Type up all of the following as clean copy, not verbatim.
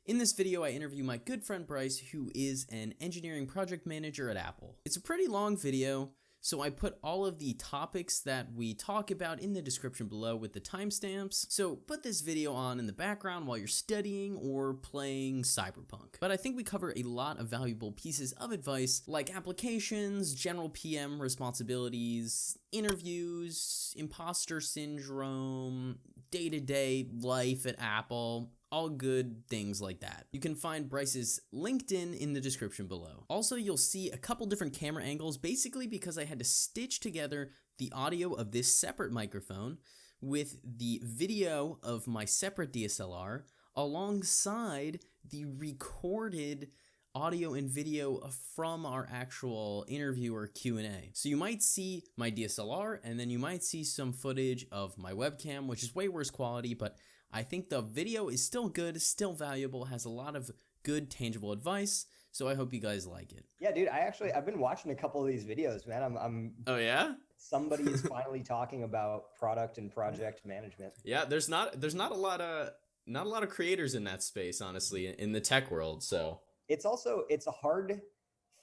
In this video, I interview my good friend Bryce, who is an engineering project manager at Apple. It's a pretty long video, so I put all of the topics that we talk about in the description below with the timestamps. So put this video on in the background while you're studying or playing Cyberpunk. But I think we cover a lot of valuable pieces of advice like applications, general PM responsibilities, interviews, imposter syndrome, day-to-day life at Apple, all good things like that. You can find Bryce's LinkedIn in the description below. Also, you'll see a couple different camera angles, basically because I had to stitch together the audio of this separate microphone with the video of my separate DSLR alongside the recorded audio and video from our actual interview or Q&A. So you might see my DSLR and then you might see some footage of my webcam, which is way worse quality, but I think the video is still good, still valuable, has a lot of good tangible advice, so I hope you guys like it. Yeah, dude, I've been watching a couple of these videos, man. I'm Oh yeah? Somebody is finally talking about product and project management. Yeah, there's not a lot of creators in that space, honestly, in the tech world, so it's a hard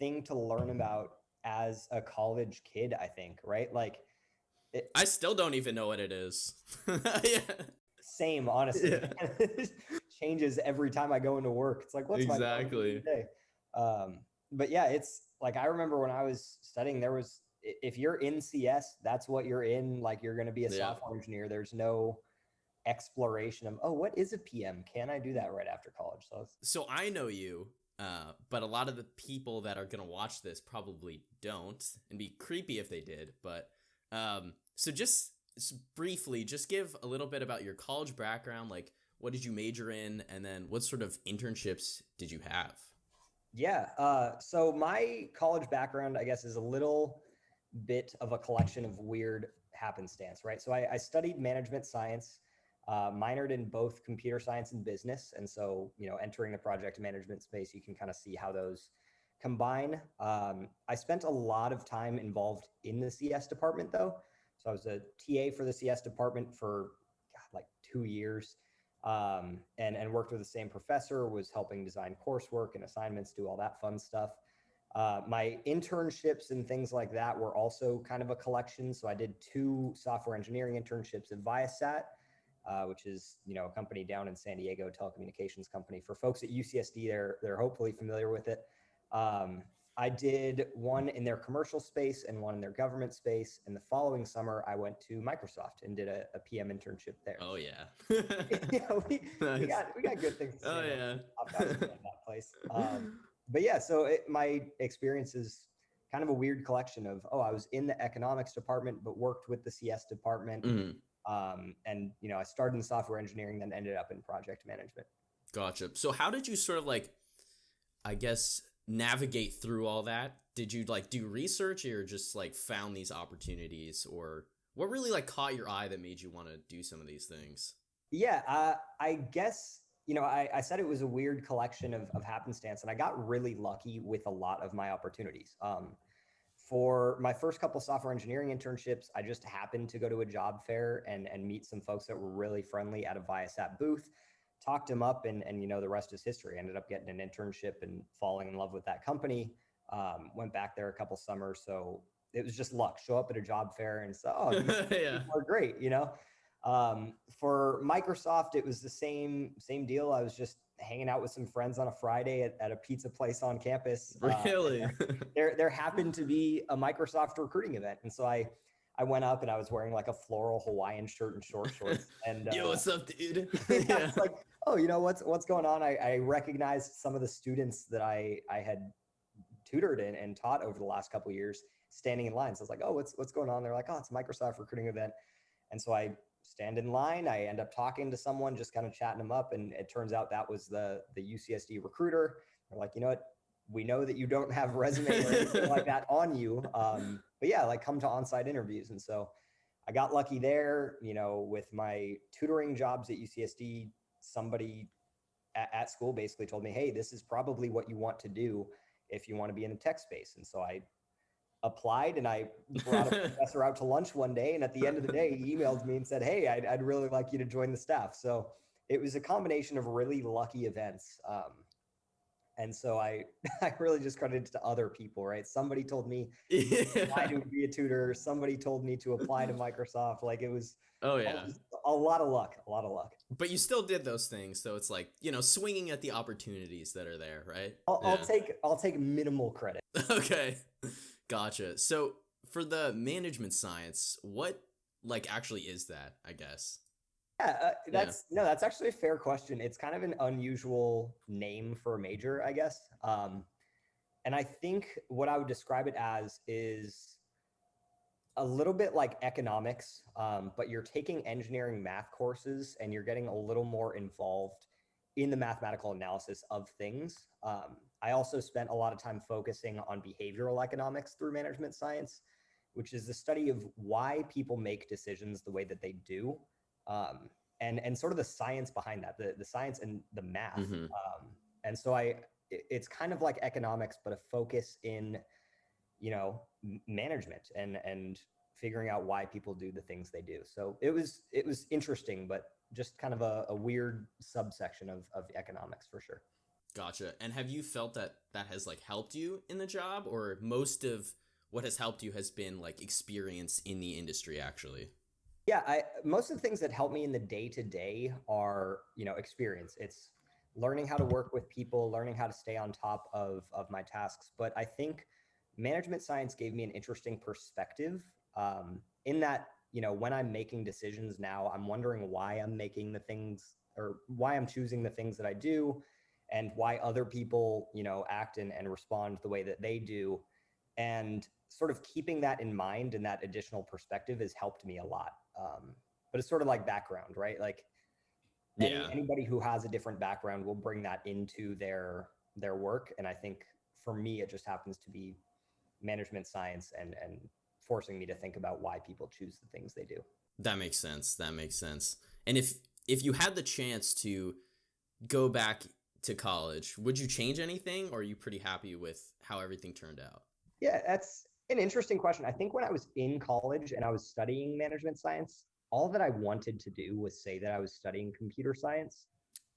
thing to learn about as a college kid, I think, right? Like I still don't even know what it is. Yeah. Same, honestly. Yeah. It changes every time I go into work. It's like, what's exactly. my day? But yeah, it's like, I remember when I was studying, if you're in CS, that's what you're in. Like, you're going to be a software engineer. There's no exploration of, oh, what is a PM? Can I do that right after college? So I know you, but a lot of the people that are going to watch this probably don't, and be creepy if they did. But so just briefly, just give a little bit about your college background, like what did you major in, and then what sort of internships did you have? Yeah, so my college background, I guess, is a little bit of a collection of weird happenstance, right? So I studied management science, minored in both computer science and business. And so, entering the project management space, you can kind of see how those combine. I spent a lot of time involved in the CS department, though. So I was a TA for the CS department for like 2 years, and worked with the same professor, was helping design coursework and assignments, do all that fun stuff. My internships and things like that were also kind of a collection. So I did 2 software engineering internships at Viasat, which is, a company down in San Diego, telecommunications company. For folks at UCSD, they're hopefully familiar with it. I did one in their commercial space and one in their government space. And the following summer, I went to Microsoft and did a PM internship there. Oh yeah. we got good things to say oh yeah. about that place. But yeah, so my experience is kind of a weird collection of, I was in the economics department, but worked with the CS department. Mm-hmm. And, I started in software engineering, then ended up in project management. Gotcha. So how did you sort of I guess, navigate through all that? Did you do research, or just found these opportunities, or what really caught your eye that made you want to do some of these things? Yeah, I guess, I said it was a weird collection of happenstance, and I got really lucky with a lot of my opportunities. For my first couple software engineering internships, I just happened to go to a job fair and meet some folks that were really friendly at a Viasat booth. Talked him up, and the rest is history. Ended up getting an internship and falling in love with that company. Went back there a couple summers. So it was just luck. Show up at a job fair and say, oh, these yeah. people are great, For Microsoft, it was the same deal. I was just hanging out with some friends on a Friday at a pizza place on campus. Really? There happened to be a Microsoft recruiting event. And so I went up and I was wearing a floral Hawaiian shirt and short shorts. And yo, what's up, dude? Yeah. It's like, oh, what's going on? I recognized some of the students that I had tutored and taught over the last couple of years standing in line. So I was like, oh, what's going on? They're like, oh, it's a Microsoft recruiting event. And so I stand in line. I end up talking to someone, just kind of chatting them up. And it turns out that was the UCSD recruiter. They're like, you know what? We know that you don't have resume or anything like that on you. But yeah, come to on-site interviews. And so I got lucky there, with my tutoring jobs at UCSD. Somebody at school basically told me, hey, this is probably what you want to do if you want to be in the tech space. And so I applied, and I brought a professor out to lunch one day. And at the end of the day, he emailed me and said, hey, I'd really like you to join the staff. So it was a combination of really lucky events. And so I, I really just credit it to other people, right? Somebody told me apply Yeah. to be a tutor. Somebody told me to apply to Microsoft. Like it was Oh all yeah. just a lot of luck, a lot of luck. But you still did those things, so it's like, swinging at the opportunities that are there, right? I'll Yeah. I'll take minimal credit. Okay. Gotcha. So for the management science, what like actually is that, I guess? Yeah, Yeah. that's actually a fair question. It's kind of an unusual name for a major, I guess. And I think what I would describe it as is a little bit like economics, but you're taking engineering math courses and you're getting a little more involved in the mathematical analysis of things. I also spent a lot of time focusing on behavioral economics through management science, which is the study of why people make decisions the way that they do, and sort of the science behind that, the science and the math. Mm-hmm. And so it's kind of like economics, but a focus in management and figuring out why people do the things they do. So it was interesting, but just kind of a weird subsection of economics for sure. Gotcha. And have you felt that that has like helped you in the job, or most of what has helped you has been like experience in the industry actually? Yeah, I most of the things that help me in the day to day are, experience. It's learning how to work with people, learning how to stay on top of my tasks. But I think management science gave me an interesting perspective, in that, when I'm making decisions now, I'm wondering why I'm making the things, or why I'm choosing the things that I do, and why other people, act and respond the way that they do. And sort of keeping that in mind and that additional perspective has helped me a lot. But it's sort of like background, right? Like Yeah. anybody who has a different background will bring that into their work. And I think for me, it just happens to be management science and forcing me to think about why people choose the things they do. That makes sense. That makes sense. And if you had the chance to go back to college, would you change anything, or are you pretty happy with how everything turned out? Yeah, that's an interesting question. I think when I was in college and I was studying management science, all that I wanted to do was say that I was studying computer science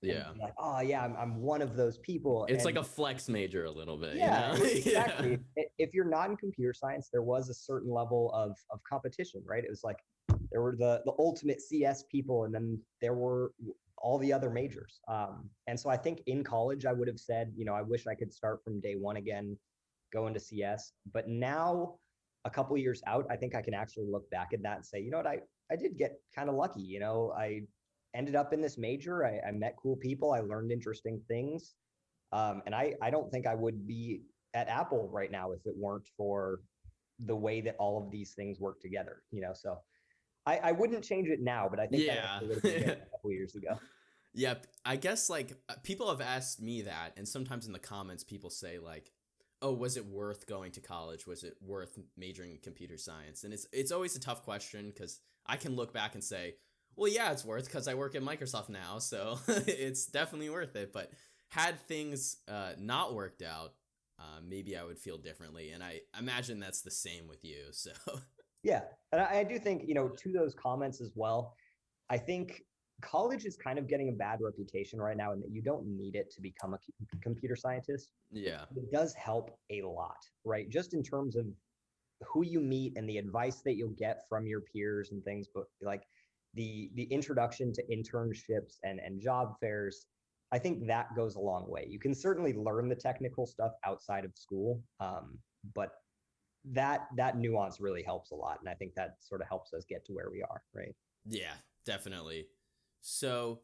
and Yeah. be like, oh yeah, I'm one of those people. It's like And a flex major a little bit, you yeah, know? Yeah. exactly. If you're not in computer science, there was a certain level of competition, right? It was like there were the ultimate CS people, and then there were all the other majors. And so I think in college, I would have said, I wish I could start from day one again, go into CS. But now, a couple years out, I think I can actually look back at that and say, you know what, I did get kind of lucky. I ended up in this major. I met cool people. I learned interesting things. And I don't think I would be at Apple right now if it weren't for the way that all of these things work together, so I wouldn't change it now, but I think I Yeah. actually would have been different a couple years ago. Yep. I guess like people have asked me that, and sometimes in the comments people say like, "Oh, was it worth going to college? Was it worth majoring in computer science?" And it's always a tough question because I can look back and say, "Well, yeah, it's worth because I work at Microsoft now, so it's definitely worth it." But had things not worked out, maybe I would feel differently, and I imagine that's the same with you. So Yeah. And I do think, to those comments as well, I think college is kind of getting a bad reputation right now, and that you don't need it to become a computer scientist. yeah, It does help a lot, right? Just in terms of who you meet and the advice that you'll get from your peers and things, but like the introduction to internships and job fairs, I think that goes a long way. You can certainly learn the technical stuff outside of school, but that nuance really helps a lot, and I think that sort of helps us get to where we are, right? yeah, definitely. So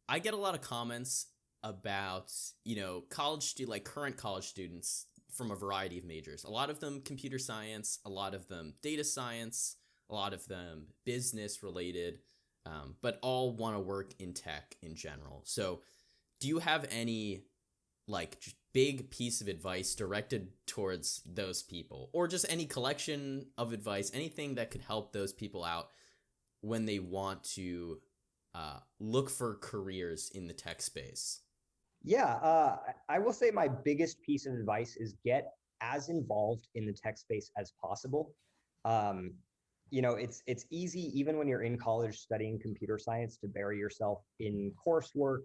I get a lot of comments about, like current college students from a variety of majors. A lot of them computer science, a lot of them data science, a lot of them business related, but all want to work in tech in general. So do you have any like big piece of advice directed towards those people, or just any collection of advice, anything that could help those people out when they want to look for careers in the tech space? Yeah, I will say my biggest piece of advice is get as involved in the tech space as possible. Um, it's easy even when you're in college studying computer science to bury yourself in coursework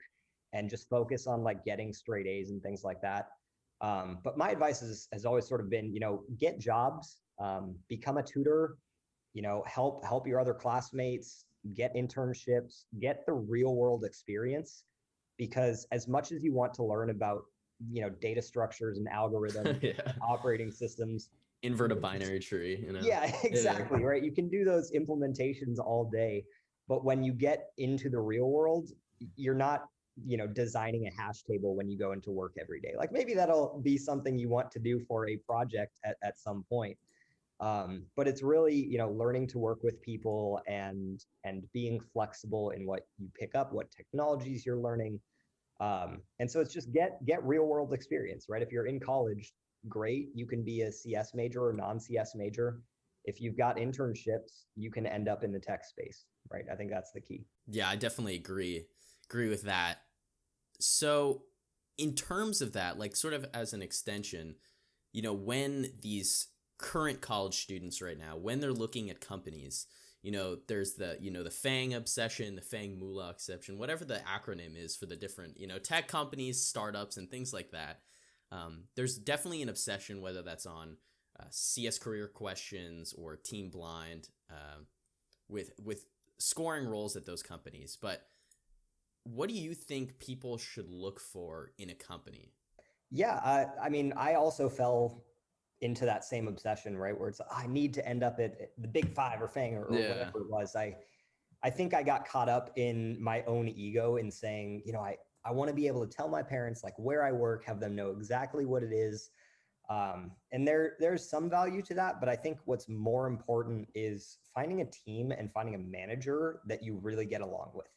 and just focus on like getting straight A's and things like that. But my advice has always sort of been, get jobs, become a tutor, help your other classmates, get internships, get the real world experience. Because as much as you want to learn about, data structures and algorithms Yeah. and operating systems, Invert a binary tree, yeah, exactly, right? You can do those implementations all day, but when you get into the real world, you're not, designing a hash table when you go into work every day. Like maybe that'll be something you want to do for a project at some point. But it's really, learning to work with people and being flexible in what you pick up, what technologies you're learning. And so it's just get real world experience, right? If you're in college, great. You can be a CS major or non-CS major. If you've got internships, you can end up in the tech space, right? I think that's the key. Yeah, I definitely agree with that. So in terms of that, like sort of as an extension, when these current college students right now, when they're looking at companies, there's the FANG obsession, the FANG Moolah exception, whatever the acronym is for the different, tech companies, startups, and things like that. There's definitely an obsession, whether that's on CS Career Questions or Team Blind, with scoring roles at those companies. But what do you think people should look for in a company? Yeah, I mean, I also fell into that same obsession, right? Where it's, I need to end up at the Big Five or FANG or Yeah. whatever it was. I think I got caught up in my own ego in saying, I want to be able to tell my parents like where I work, have them know exactly what it is. And there's some value to that, but I think what's more important is finding a team and finding a manager that you really get along with.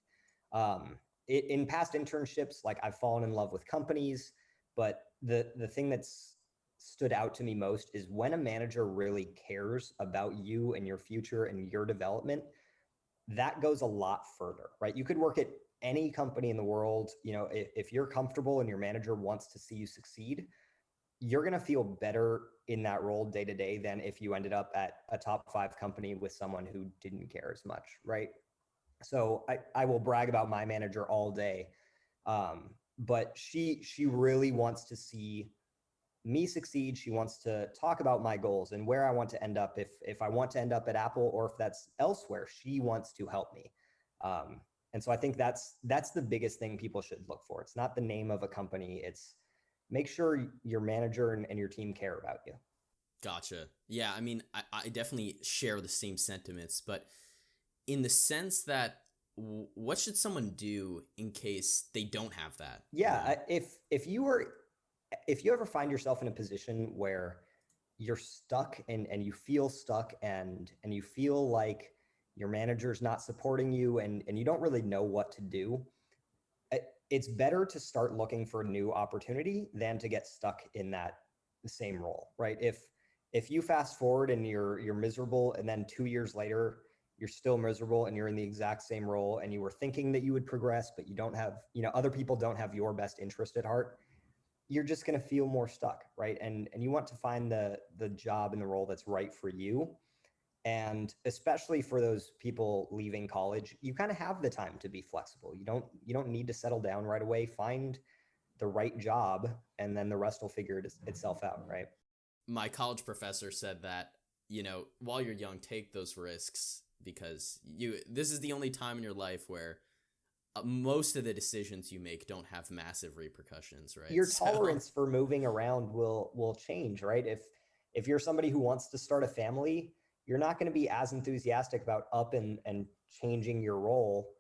In past internships, like I've fallen in love with companies, but the thing that's stood out to me most is when a manager really cares about you and your future and your development, that goes a lot further, right? You could work at any company in the world. If you're comfortable and your manager wants to see you succeed, you're going to feel better in that role day to day than if you ended up at a top 5 company with someone who didn't care as much, right? So I will brag about my manager all day. But she really wants to see me succeed. She wants to talk about my goals and where I want to end up. If I want to end up at Apple or if that's elsewhere, she wants to help me. And so I think that's the biggest thing people should look for. It's not the name of a company. It's make sure your manager and your team care about you. Gotcha. Yeah, I mean, I definitely share the same sentiments, but in the sense that what should someone do in case they don't have that? Yeah, if you ever find yourself in a position where you're stuck and you feel stuck and you feel like your manager's not supporting you and you don't really know what to do, it's better to start looking for a new opportunity than to get stuck in that same role, right? If you fast forward and you're miserable and then 2 years later you're still miserable and you're in the exact same role and you were thinking that you would progress, but you don't have, other people don't have your best interest at heart, you're just going to feel more stuck, right? And you want to find the job and the role that's right for you. And especially for those people leaving college, you kind of have the time to be flexible. You don't need to settle down right away. Find the right job and then the rest will figure itself out, right? My college professor said that, while you're young, take those risks because this is the only time in your life where most of the decisions you make don't have massive repercussions, right? Your tolerance for moving around will change, right? If you're somebody who wants to start a family, you're not going to be as enthusiastic about up and changing your role,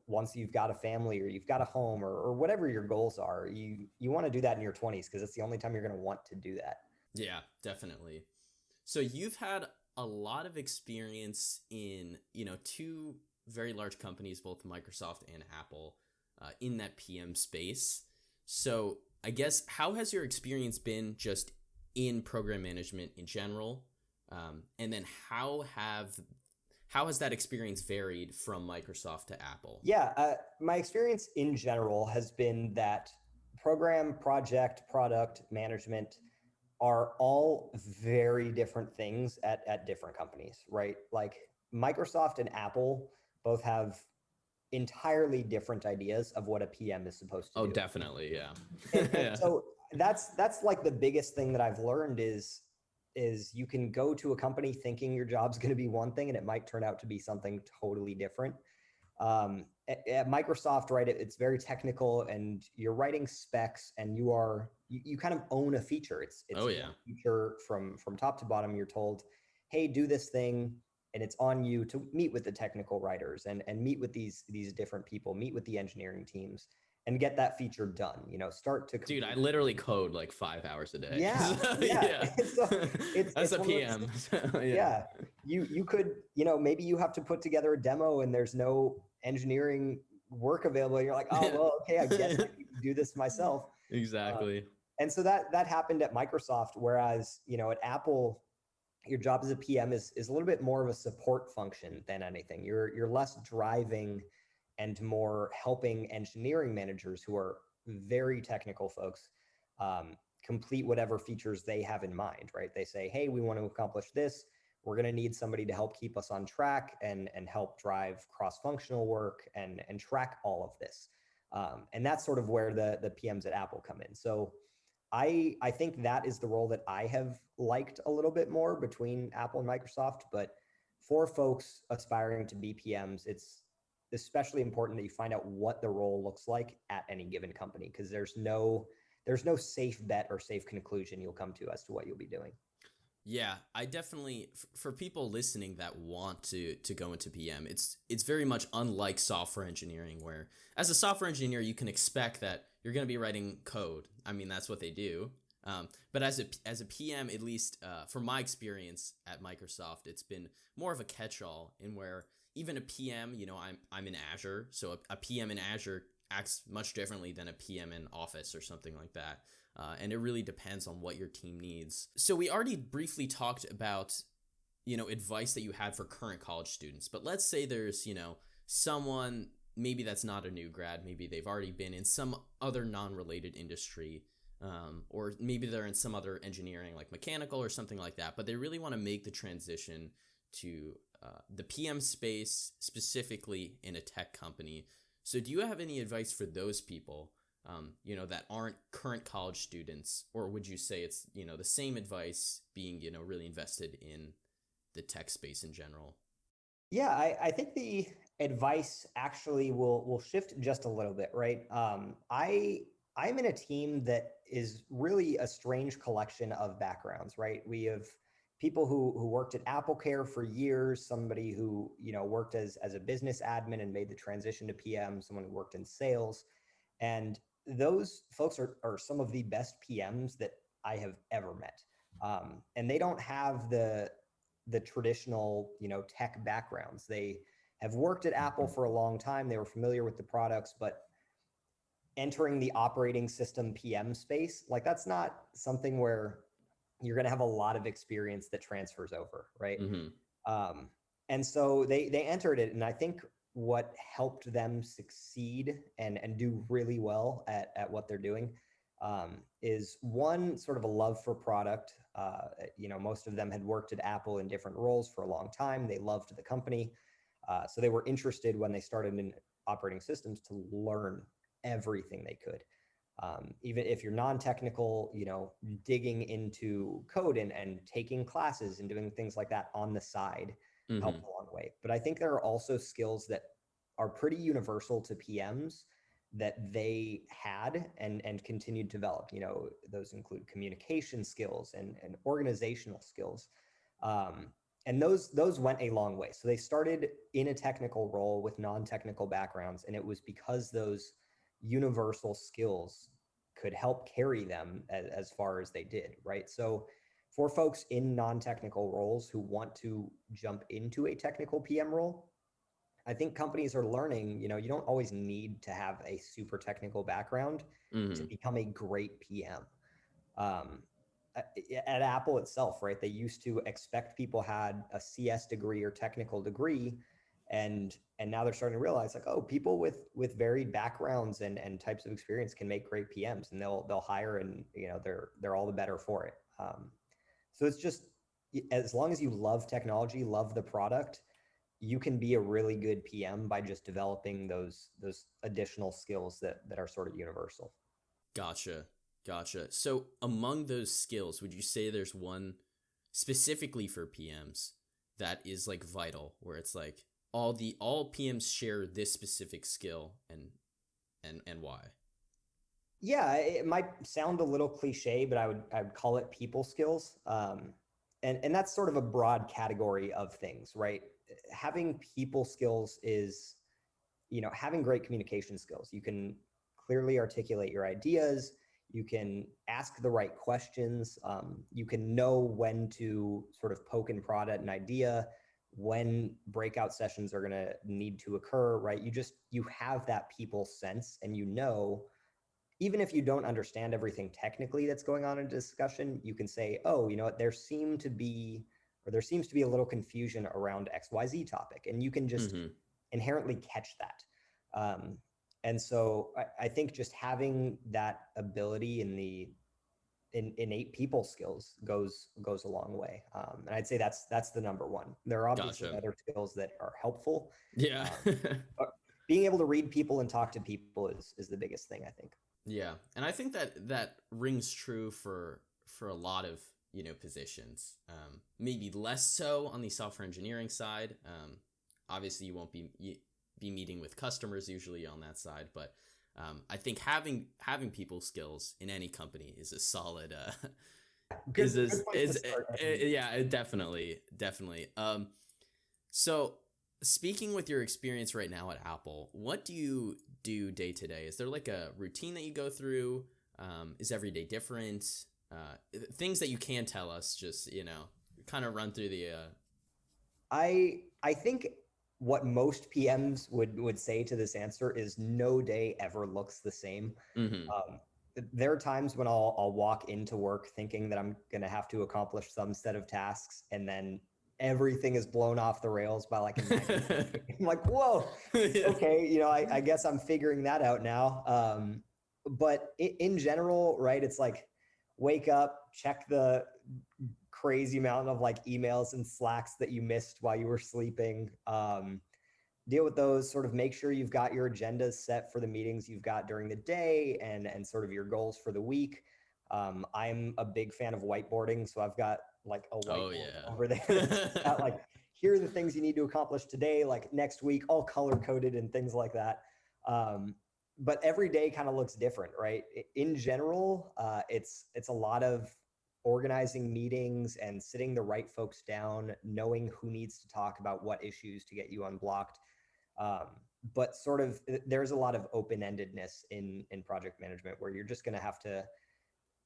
once you've got a family or you've got a home or whatever your goals are. You want to do that in your 20s because it's the only time you're going to want to do that. Yeah, definitely. So you've had a lot of experience in, 2 very large companies, both Microsoft and Apple, in that PM space. So I guess how has your experience been just in program management in general? And then how has that experience varied from Microsoft to Apple? Yeah, my experience in general has been that program, project, product management, are all very different things at different companies, right? Like Microsoft and Apple both have entirely different ideas of what a PM is supposed to Oh, do. definitely. Yeah. And Yeah. so that's like the biggest thing that I've learned is you can go to a company thinking your job's going to be one thing and it might turn out to be something totally different. At Microsoft, right, it's very technical and you're writing specs and you kind of own a feature. It's Oh, your yeah. feature from top to bottom. You're told, hey, do this thing, and it's on you to meet with the technical writers and meet with these different people, meet with the engineering teams, and get that feature done. Start to Dude, I complete. literally code like 5 hours a day. Yeah, So, yeah. yeah. So That's it's a one of those PM. things. So, yeah. Yeah, you could, maybe you have to put together a demo and there's no engineering work available. You're like, oh well, okay, I guess I need to do this myself. Uh, Exactly. and so that happened at Microsoft, whereas at Apple, your job as a PM is a little bit more of a support function than anything. You're less driving and more helping engineering managers who are very technical folks complete whatever features they have in mind, right? They say, hey, we want to accomplish this. We're going to need somebody to help keep us on track and help drive cross-functional work and track all of this. And that's sort of where the PMs at Apple come in. So I think that is the role that I have liked a little bit more between Apple and Microsoft. But for folks aspiring to be PMs, it's especially important that you find out what the role looks like at any given company, because there's no safe bet or safe conclusion you'll come to as to what you'll be doing. Yeah, I definitely for people listening that want to go into PM, it's very much unlike software engineering where as a software engineer you can expect that you're going to be writing code. I mean, that's what they do. But as a PM, at least from my experience at Microsoft, it's been more of a catch-all in where even a PM, I'm in Azure, so a PM in Azure acts much differently than a PM in Office or something like that. And it really depends on what your team needs. So we already briefly talked about, advice that you had for current college students. But let's say there's, someone maybe that's not a new grad, maybe they've already been in some other non-related industry, or maybe they're in some other engineering like mechanical or something like that, but they really want to make the transition to the PM space, specifically in a tech company. So do you have any advice for those people? That aren't current college students, or would you say it's, the same advice being, really invested in the tech space in general? Yeah, I think the advice actually will shift just a little bit, right? I'm in a team that is really a strange collection of backgrounds, right? We have people who worked at Apple Care for years, somebody who worked as a business admin and made the transition to PM, someone who worked in sales, and those folks are some of the best PMs that I have ever met. And they don't have the traditional, tech backgrounds. They have worked at Apple for a long time. They were familiar with the products, but entering the operating system PM space, like that's not something where you're going to have a lot of experience that transfers over, right? Mm-hmm. Um, and so they entered it, and I think what helped them succeed and do really well at what they're doing is one sort of a love for product. Most of them had worked at Apple in different roles for a long time. They loved the company, so they were interested when they started in operating systems to learn everything they could. Even if you're non-technical, digging into code and taking classes and doing things like that on the side Mm-hmm. helped a long way. But I think there are also skills that are pretty universal to PMs that they had and continued to develop. Those include communication skills and organizational skills. Um, and those went a long way. So they started in a technical role with non-technical backgrounds, and it was because those universal skills could help carry them as far as they did, right? So for folks in non-technical roles who want to jump into a technical PM role, I think companies are learning, you don't always need to have a super technical background to Mm-hmm. become a great PM. Um, at Apple itself, right? They used to expect people had a CS degree or technical degree, and now they're starting to realize like, oh, people with varied backgrounds and types of experience can make great PMs, and they'll hire, and they're all the better for it. So it's just, as long as you love technology, love the product, you can be a really good PM by just developing those additional skills that are sort of universal. Gotcha. Gotcha. So among those skills, would you say there's one specifically for PMs that is like vital, where it's like all PMs share this specific skill and why? Yeah, it might sound a little cliche, but I would call it people skills. And that's sort of a broad category of things, right? Having people skills is, having great communication skills. You can clearly articulate your ideas. You can ask the right questions. You can know when to sort of poke and prod at an idea, when breakout sessions are going to need to occur, right? You have that people sense, and even if you don't understand everything technically that's going on in a discussion, you can say, oh, you know what, there seems to be a little confusion around XYZ topic. And you can just inherently catch that. And so I think just having that ability in the innate people skills goes a long way. And I'd say that's the number one. There are obviously Gotcha. other skills that are helpful. Yeah. But being able to read people and talk to people is the biggest thing, I think. Yeah. And I think that rings true for a lot of, positions. Maybe less so on the software engineering side. Obviously you won't be meeting with customers usually on that side, but I think having people skills in any company is a solid Good place to start. Yeah, definitely. So speaking with your experience right now at Apple, what do you do day to day? Is there like a routine that you go through? Is every day different? Things that you can tell us, just, kind of run through the I think what most PMs would say to this answer is no day ever looks the same. mm-hmm. There are times when I'll walk into work thinking that I'm going to have to accomplish some set of tasks, and then everything is blown off the rails by like a 90. I'm like, whoa, Yeah. okay, I guess I'm figuring that out now. But in general, right, it's like wake up, check the crazy amount of like emails and Slacks that you missed while you were sleeping. Deal with those, sort of make sure you've got your agendas set for the meetings you've got during the day and sort of your goals for the week. I'm a big fan of whiteboarding, so I've got like a whiteboard over there. Got like, here are the things you need to accomplish today, like next week, all color coded and things like that. But every day kind of looks different, right? In general, it's a lot of organizing meetings and sitting the right folks down, knowing who needs to talk about what issues to get you unblocked. But sort of there's a lot of open-endedness in project management, where you're just going to have to,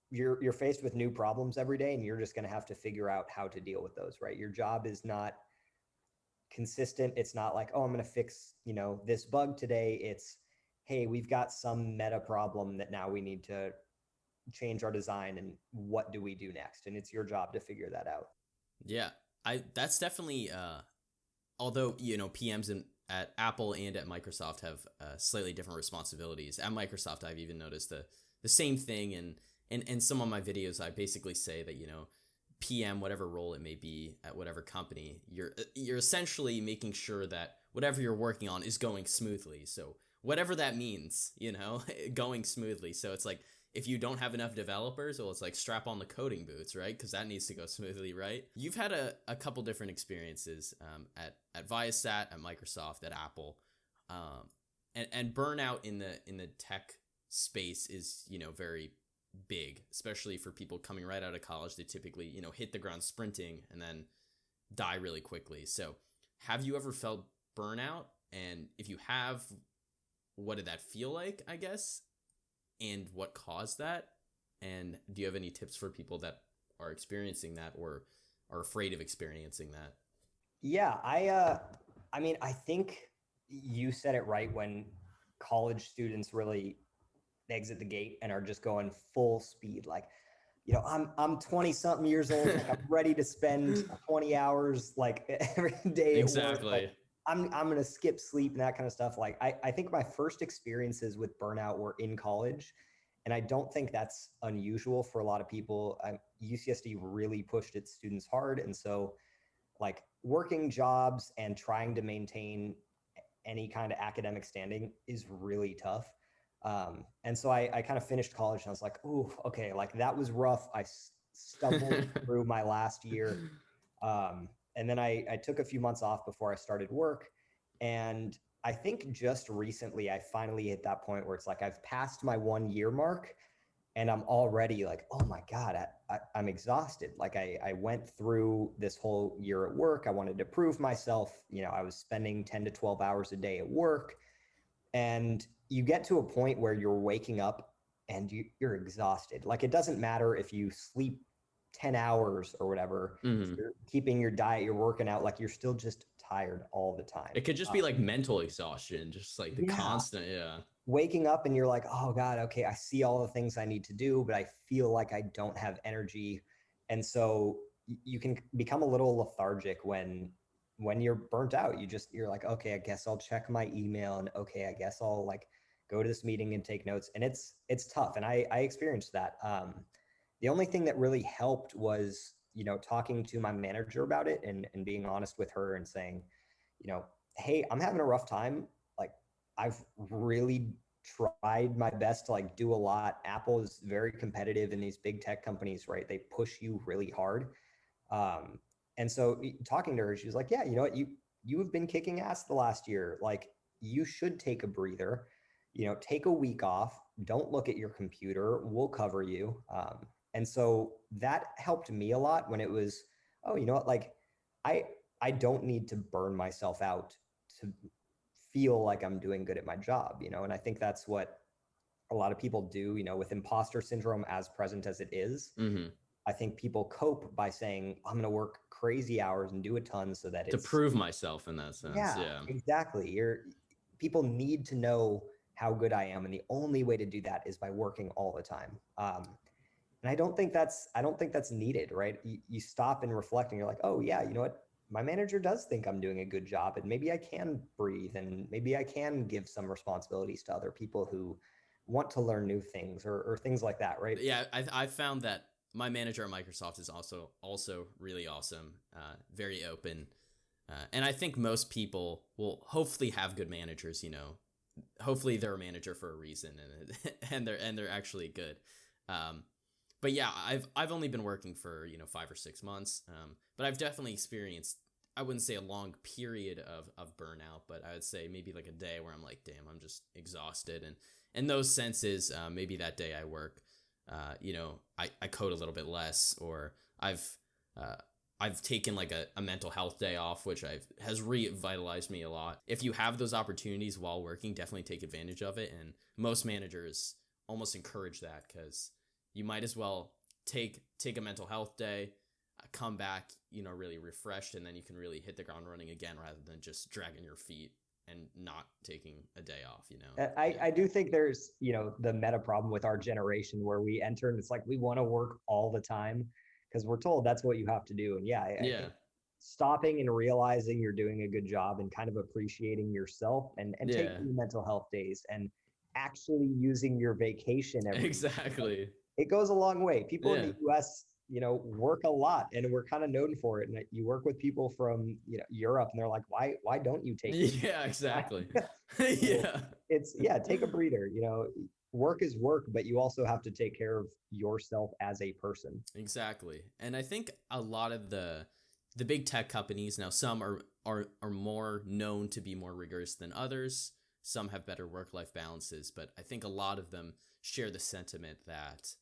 you're faced with new problems every day, and you're just going to have to figure out how to deal with those, right? Your job is not consistent. It's not like, oh, I'm going to fix, this bug today. It's, hey, we've got some meta problem that now we need to change our design, and what do we do next? And it's your job to figure that out. Yeah, that's definitely although PMs at Apple and at Microsoft have slightly different responsibilities. At Microsoft, I've even noticed the same thing, and some of my videos I basically say that PM, whatever role it may be at whatever company, you're essentially making sure that whatever you're working on is going smoothly. So whatever that means, going smoothly. So it's like, if you don't have enough developers, well, it's like strap on the coding boots, right? Because that needs to go smoothly, right? You've had a couple different experiences at Viasat, at Microsoft, at Apple, and burnout in the tech space is very big, especially for people coming right out of college. They typically hit the ground sprinting and then die really quickly. So have you ever felt burnout? And if you have, what did that feel like, I guess? And what caused that? And do you have any tips for people that are experiencing that or are afraid of experiencing that? Yeah, I think you said it right when college students really exit the gate and are just going full speed. Like, I'm 20 something years old. Like, I'm ready to spend 20 hours like every day at work. Like, I'm going to skip sleep and that kind of stuff. Like, I think my first experiences with burnout were in college. And I don't think that's unusual for a lot of people. UCSD really pushed its students hard. And so like working jobs and trying to maintain any kind of academic standing is really tough. And so I kind of finished college and I was like, oh, okay, like that was rough. I stumbled through my last year. And then I took a few months off before I started work. And I think just recently I finally hit that point where it's like I've passed my 1 year mark and I'm already like, oh my God, I'm exhausted. Like I went through this whole year at work. I wanted to prove myself. You know, I was spending 10 to 12 hours a day at work. And you get to a point where you're waking up and you're exhausted. Like it doesn't matter if you sleep 10 hours or whatever, if you're keeping your diet, you're working out, like you're still just tired all the time. It could just be like mental exhaustion, just like the constant, waking up and you're like, oh God, okay, I see all the things I need to do, but I feel like I don't have energy. And so you can become a little lethargic when you're burnt out. You're like, okay, I guess I'll check my email, and okay, I guess I'll like go to this meeting and take notes. And it's tough. And I experienced that. The only thing that really helped was, you know, talking to my manager about it and being honest with her and saying, you know, hey, I'm having a rough time. Like I've really tried my best to like do a lot. Apple is very competitive in these big tech companies, right? They push you really hard. And so talking to her, she was like, yeah, you know what, you have been kicking ass the last year. Like you should take a breather, you know, take a week off. Don't look at your computer. We'll cover you. And so that helped me a lot when it was, oh, you know what, like I don't need to burn myself out to feel like I'm doing good at my job, you know? And I think that's what a lot of people do, you know, with imposter syndrome as present as it is. I think people cope by saying, I'm going to work crazy hours and do a ton so that to prove myself in that sense. Yeah, exactly. People need to know how good I am. And the only way to do that is by working all the time. And I don't think that's needed, right? You stop and reflect and you're like, oh yeah, you know what? My manager does think I'm doing a good job, and maybe I can breathe, and maybe I can give some responsibilities to other people who want to learn new things or things like that, right? Yeah, I found that my manager at Microsoft is also really awesome, very open, and I think most people will hopefully have good managers. You know, hopefully they're a manager for a reason, and they're actually good. But yeah, I've only been working for 5 or 6 months, but I've definitely experienced, I wouldn't say a long period of burnout, but I would say maybe like a day where I'm like, damn, I'm just exhausted. And in those senses, maybe that day I work, I code a little bit less, or I've taken like a mental health day off, which has revitalized me a lot. If you have those opportunities while working, definitely take advantage of it. And most managers almost encourage that, because you might as well take a mental health day, come back, really refreshed, and then you can really hit the ground running again, rather than just dragging your feet and not taking a day off, I do think there's, the meta problem with our generation where we enter and it's like, we want to work all the time because we're told that's what you have to do. And I think stopping and realizing you're doing a good job and kind of appreciating yourself and taking mental health days and actually using your vacation exactly. It goes a long way. People in the US, work a lot, and we're kind of known for it. And you work with people from, Europe, and they're like, why don't you take it? Yeah, exactly. Take a breather. Work is work, but you also have to take care of yourself as a person. Exactly. And I think a lot of the big tech companies now, some are more known to be more rigorous than others. Some have better work-life balances, but I think a lot of them share the sentiment that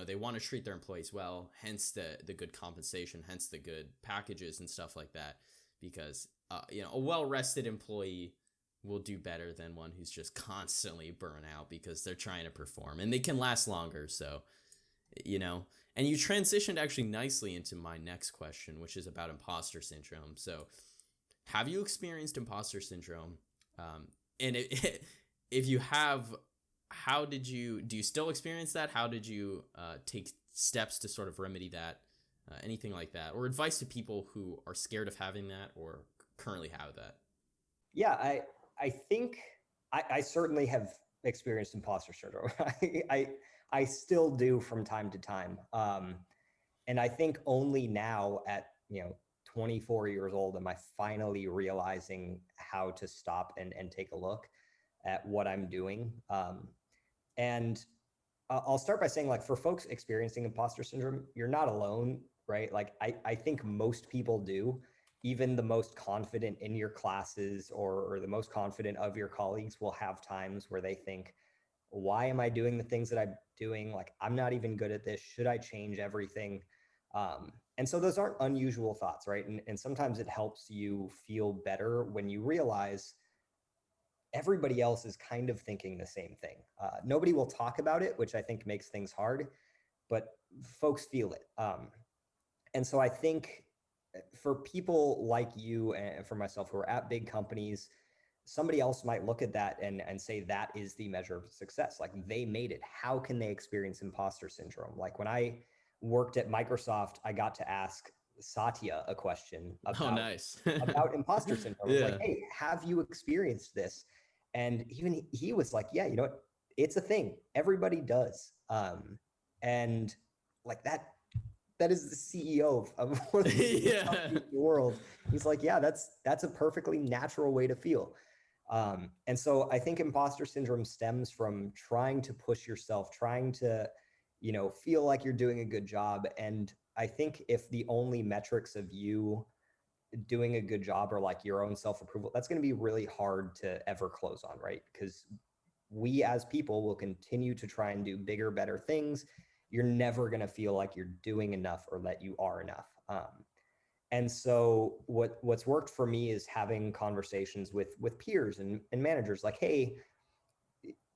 they want to treat their employees well, hence the good compensation, hence the good packages and stuff like that, because a well-rested employee will do better than one who's just constantly burnt out because they're trying to perform, and they can last longer. So and you transitioned actually nicely into my next question, which is about imposter syndrome. So have you experienced imposter syndrome? And if you have, do you still experience that? How did you take steps to sort of remedy that? Anything like that, or advice to people who are scared of having that or currently have that? Yeah, I think I certainly have experienced imposter syndrome. I still do from time to time. And I think only now at, 24 years old, am I finally realizing how to stop and take a look at what I'm doing. And I'll start by saying, like, for folks experiencing imposter syndrome, you're not alone, right? Like, I think most people do. Even the most confident in your classes or the most confident of your colleagues will have times where they think, why am I doing the things that I'm doing? Like, I'm not even good at this. Should I change everything? And so those aren't unusual thoughts, right? And sometimes it helps you feel better when you realize everybody else is kind of thinking the same thing. Nobody will talk about it, which I think makes things hard, but folks feel it. And so I think for people like you and for myself who are at big companies, somebody else might look at that and say that is the measure of success. Like, they made it. How can they experience imposter syndrome? Like, when I worked at Microsoft, I got to ask Satya a question Oh, about nice. about imposter syndrome. I was like, Yeah. hey, have you experienced this? And even he was like, yeah, you know what? It's a thing. Everybody does. And like that is the CEO of one of the biggest Yeah. companies in the world. He's like, yeah, that's a perfectly natural way to feel. And so I think imposter syndrome stems from trying to push yourself, trying to, feel like you're doing a good job. And I think if the only metrics of you doing a good job are like your own self-approval, that's going to be really hard to ever close on, right? Because we as people will continue to try and do bigger, better things. You're never going to feel like you're doing enough or that you are enough. And so what's worked for me is having conversations with peers and managers, like, hey,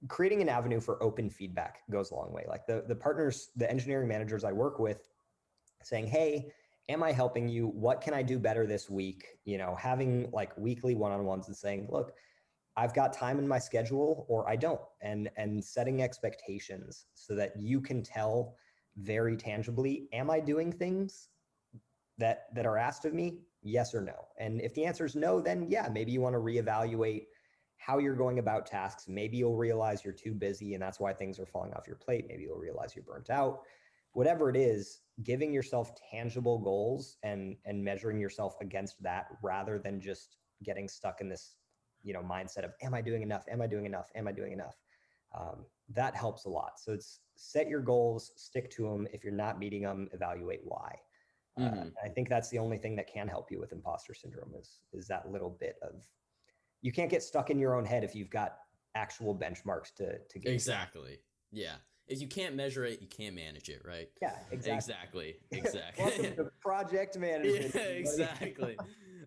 creating an avenue for open feedback goes a long way. Like the partners, the engineering managers I work with, saying, hey, am I helping you? What can I do better this week? Having like weekly one-on-ones and saying, look, I've got time in my schedule or I don't, and setting expectations so that you can tell very tangibly, am I doing things that are asked of me? Yes or no? And if the answer is no, then yeah, maybe you want to reevaluate how you're going about tasks. Maybe you'll realize you're too busy and that's why things are falling off your plate. Maybe you'll realize you're burnt out. Whatever it is, giving yourself tangible goals and measuring yourself against that rather than just getting stuck in this, mindset of, am I doing enough? Am I doing enough? Am I doing enough? That helps a lot. So it's set your goals, stick to them. If you're not meeting them, evaluate why. I think that's the only thing that can help you with imposter syndrome is that little bit of, you can't get stuck in your own head if you've got actual benchmarks to gauge. Exactly. Yeah. If you can't measure it, you can't manage it, right? Yeah, exactly. Exactly. Welcome to project management. Yeah, exactly.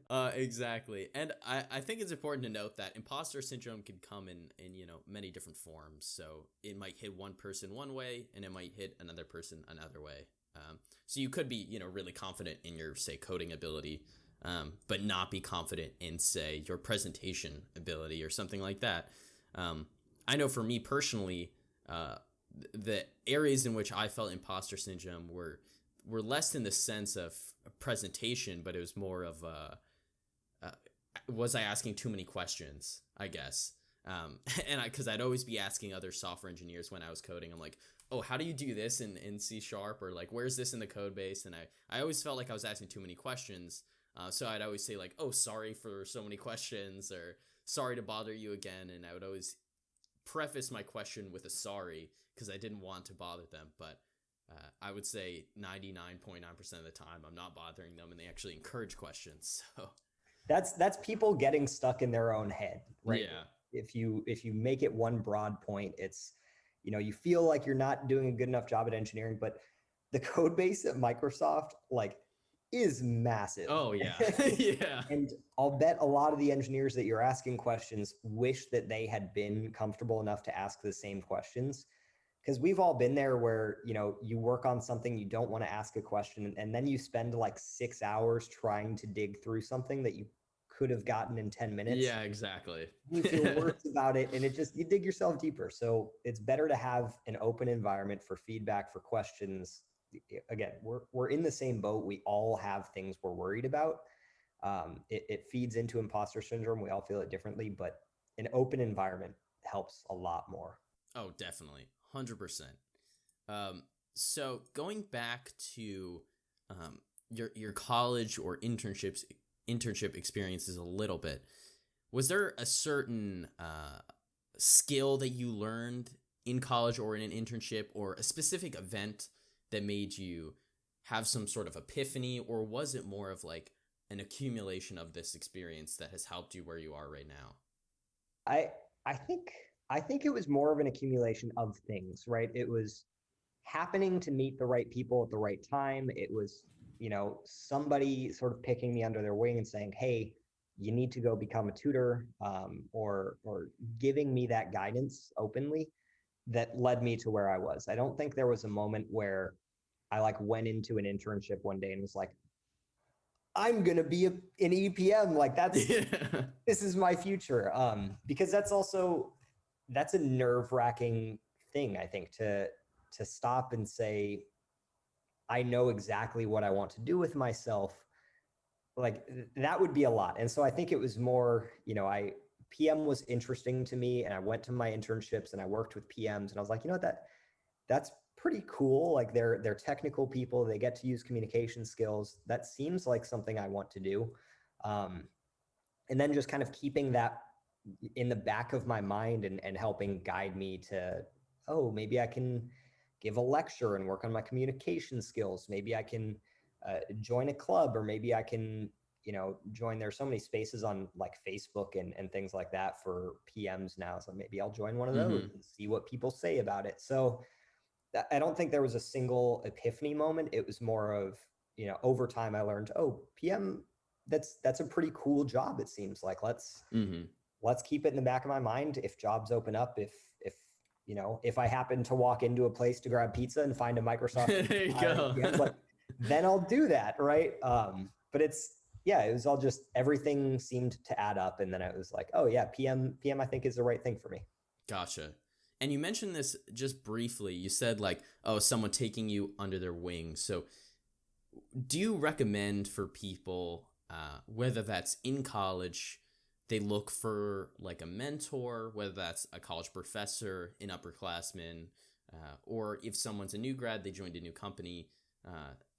Exactly. And I think it's important to note that imposter syndrome can come in many different forms. So it might hit one person one way and it might hit another person another way. So you could be, really confident in your, say, coding ability, but not be confident in, say, your presentation ability or something like that. I know for me personally, the areas in which I felt imposter syndrome were less in the sense of presentation, but it was more of was I asking too many questions, I guess. And because I'd always be asking other software engineers when I was coding, I'm like, oh, how do you do this in C#? Or like, where's this in the code base? And I always felt like I was asking too many questions. So I'd always say like, oh, sorry for so many questions, or sorry to bother you again. And I would always preface my question with a sorry because I didn't want to bother them. But I would say 99.9% of the time I'm not bothering them and they actually encourage questions. So that's people getting stuck in their own head, right? Yeah. If you make it one broad point, it's, you feel like you're not doing a good enough job at engineering, but the code base at Microsoft like is massive. Oh yeah. Yeah. And I'll bet a lot of the engineers that you're asking questions wish that they had been comfortable enough to ask the same questions. Because we've all been there where, you work on something, you don't want to ask a question, and then you spend like 6 hours trying to dig through something that you could have gotten in 10 minutes. Yeah, exactly. You feel worse about it, and you dig yourself deeper. So it's better to have an open environment for feedback, for questions. Again, we're in the same boat. We all have things we're worried about. It feeds into imposter syndrome. We all feel it differently, but an open environment helps a lot more. Oh, definitely. 100%. So going back to your college or internship experiences a little bit, was there a certain skill that you learned in college or in an internship, or a specific event that made you have some sort of epiphany, or was it more of like an accumulation of this experience that has helped you where you are right now? I I think I think it was more of an accumulation of things, right? It was happening to meet the right people at the right time. It was, somebody sort of picking me under their wing and saying, "Hey, you need to go become a tutor," or giving me that guidance openly that led me to where I was. I don't think there was a moment where I like went into an internship one day and was like, I'm gonna be an EPM. Like Yeah. this is my future. Because that's a nerve wracking thing, I think, to stop and say, I know exactly what I want to do with myself. Like that would be a lot. And so I think it was more, PM was interesting to me, and I went to my internships and I worked with PMs, and I was like, that's pretty cool. Like they're technical people. They get to use communication skills. That seems like something I want to do. Um, and then just kind of keeping that in the back of my mind and helping guide me to, oh, maybe I can give a lecture and work on my communication skills. Maybe I can join a club, or maybe I can, join. There's so many spaces on like Facebook and things like that for PMs now. So maybe I'll join one of those Mm-hmm. and see what people say about it. So I don't think there was a single epiphany moment. It was more of, over time I learned, oh, PM, that's a pretty cool job. It seems like Mm-hmm. let's keep it in the back of my mind. If jobs open up, if I happen to walk into a place to grab pizza and find a Microsoft team There you hiring go. PM, like then I'll do that. Right. But it was all just, everything seemed to add up. And then it was like, oh yeah, PM, I think is the right thing for me. Gotcha. And you mentioned this just briefly. You said like, oh, someone taking you under their wing. So do you recommend for people, whether that's in college, they look for like a mentor, whether that's a college professor, an upperclassman, or if someone's a new grad, they joined a new company.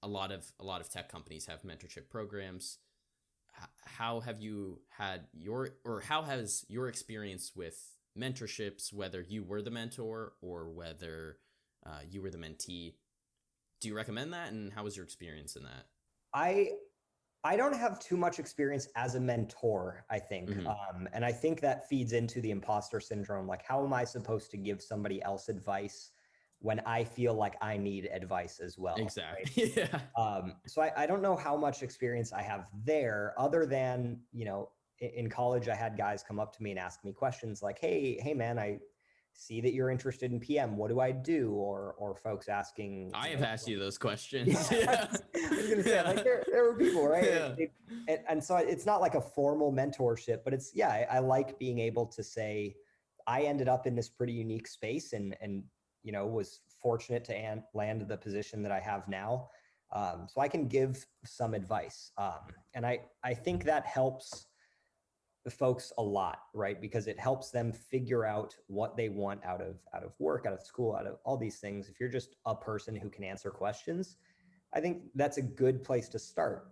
A lot of tech companies have mentorship programs. How have you had how has your experience with mentorships, whether you were the mentor or whether you were the mentee, do you recommend that, and how was your experience in that? I I don't have too much experience as a mentor, I think. Mm-hmm. And I think that feeds into the imposter syndrome. Like, how am I supposed to give somebody else advice when I feel like I need advice as well? Right. Exactly. Yeah. So I don't know how much experience I have there, other than, in college, I had guys come up to me and ask me questions like, hey, man, I see that you're interested in PM. What do I do? Or folks asking, I have asked you those questions. yeah, Yeah. I was gonna say, like, Yeah. there were people, right? Yeah. And so it's not like a formal mentorship, but it's, yeah, I like being able to say, I ended up in this pretty unique space, and was fortunate to land the position that I have now. So I can give some advice, and I think that helps the folks a lot, right? Because it helps them figure out what they want out of work, out of school, out of all these things. If you're just a person who can answer questions, I think that's a good place to start.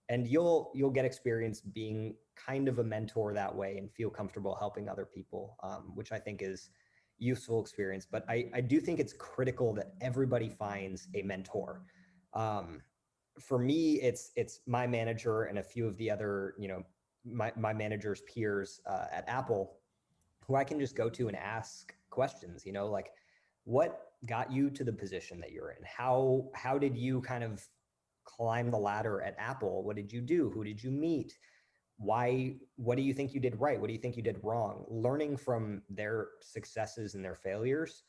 And you'll get experience being kind of a mentor that way and feel comfortable helping other people, which I think is useful experience. But I do think it's critical that everybody finds a mentor. Um, for me, it's my manager and a few of the other, my manager's peers at Apple, who I can just go to and ask questions, like, what got you to the position that you're in? How did you kind of climb the ladder at Apple? What did you do? Who did you meet? What do you think you did right? What do you think you did wrong? Learning from their successes and their failures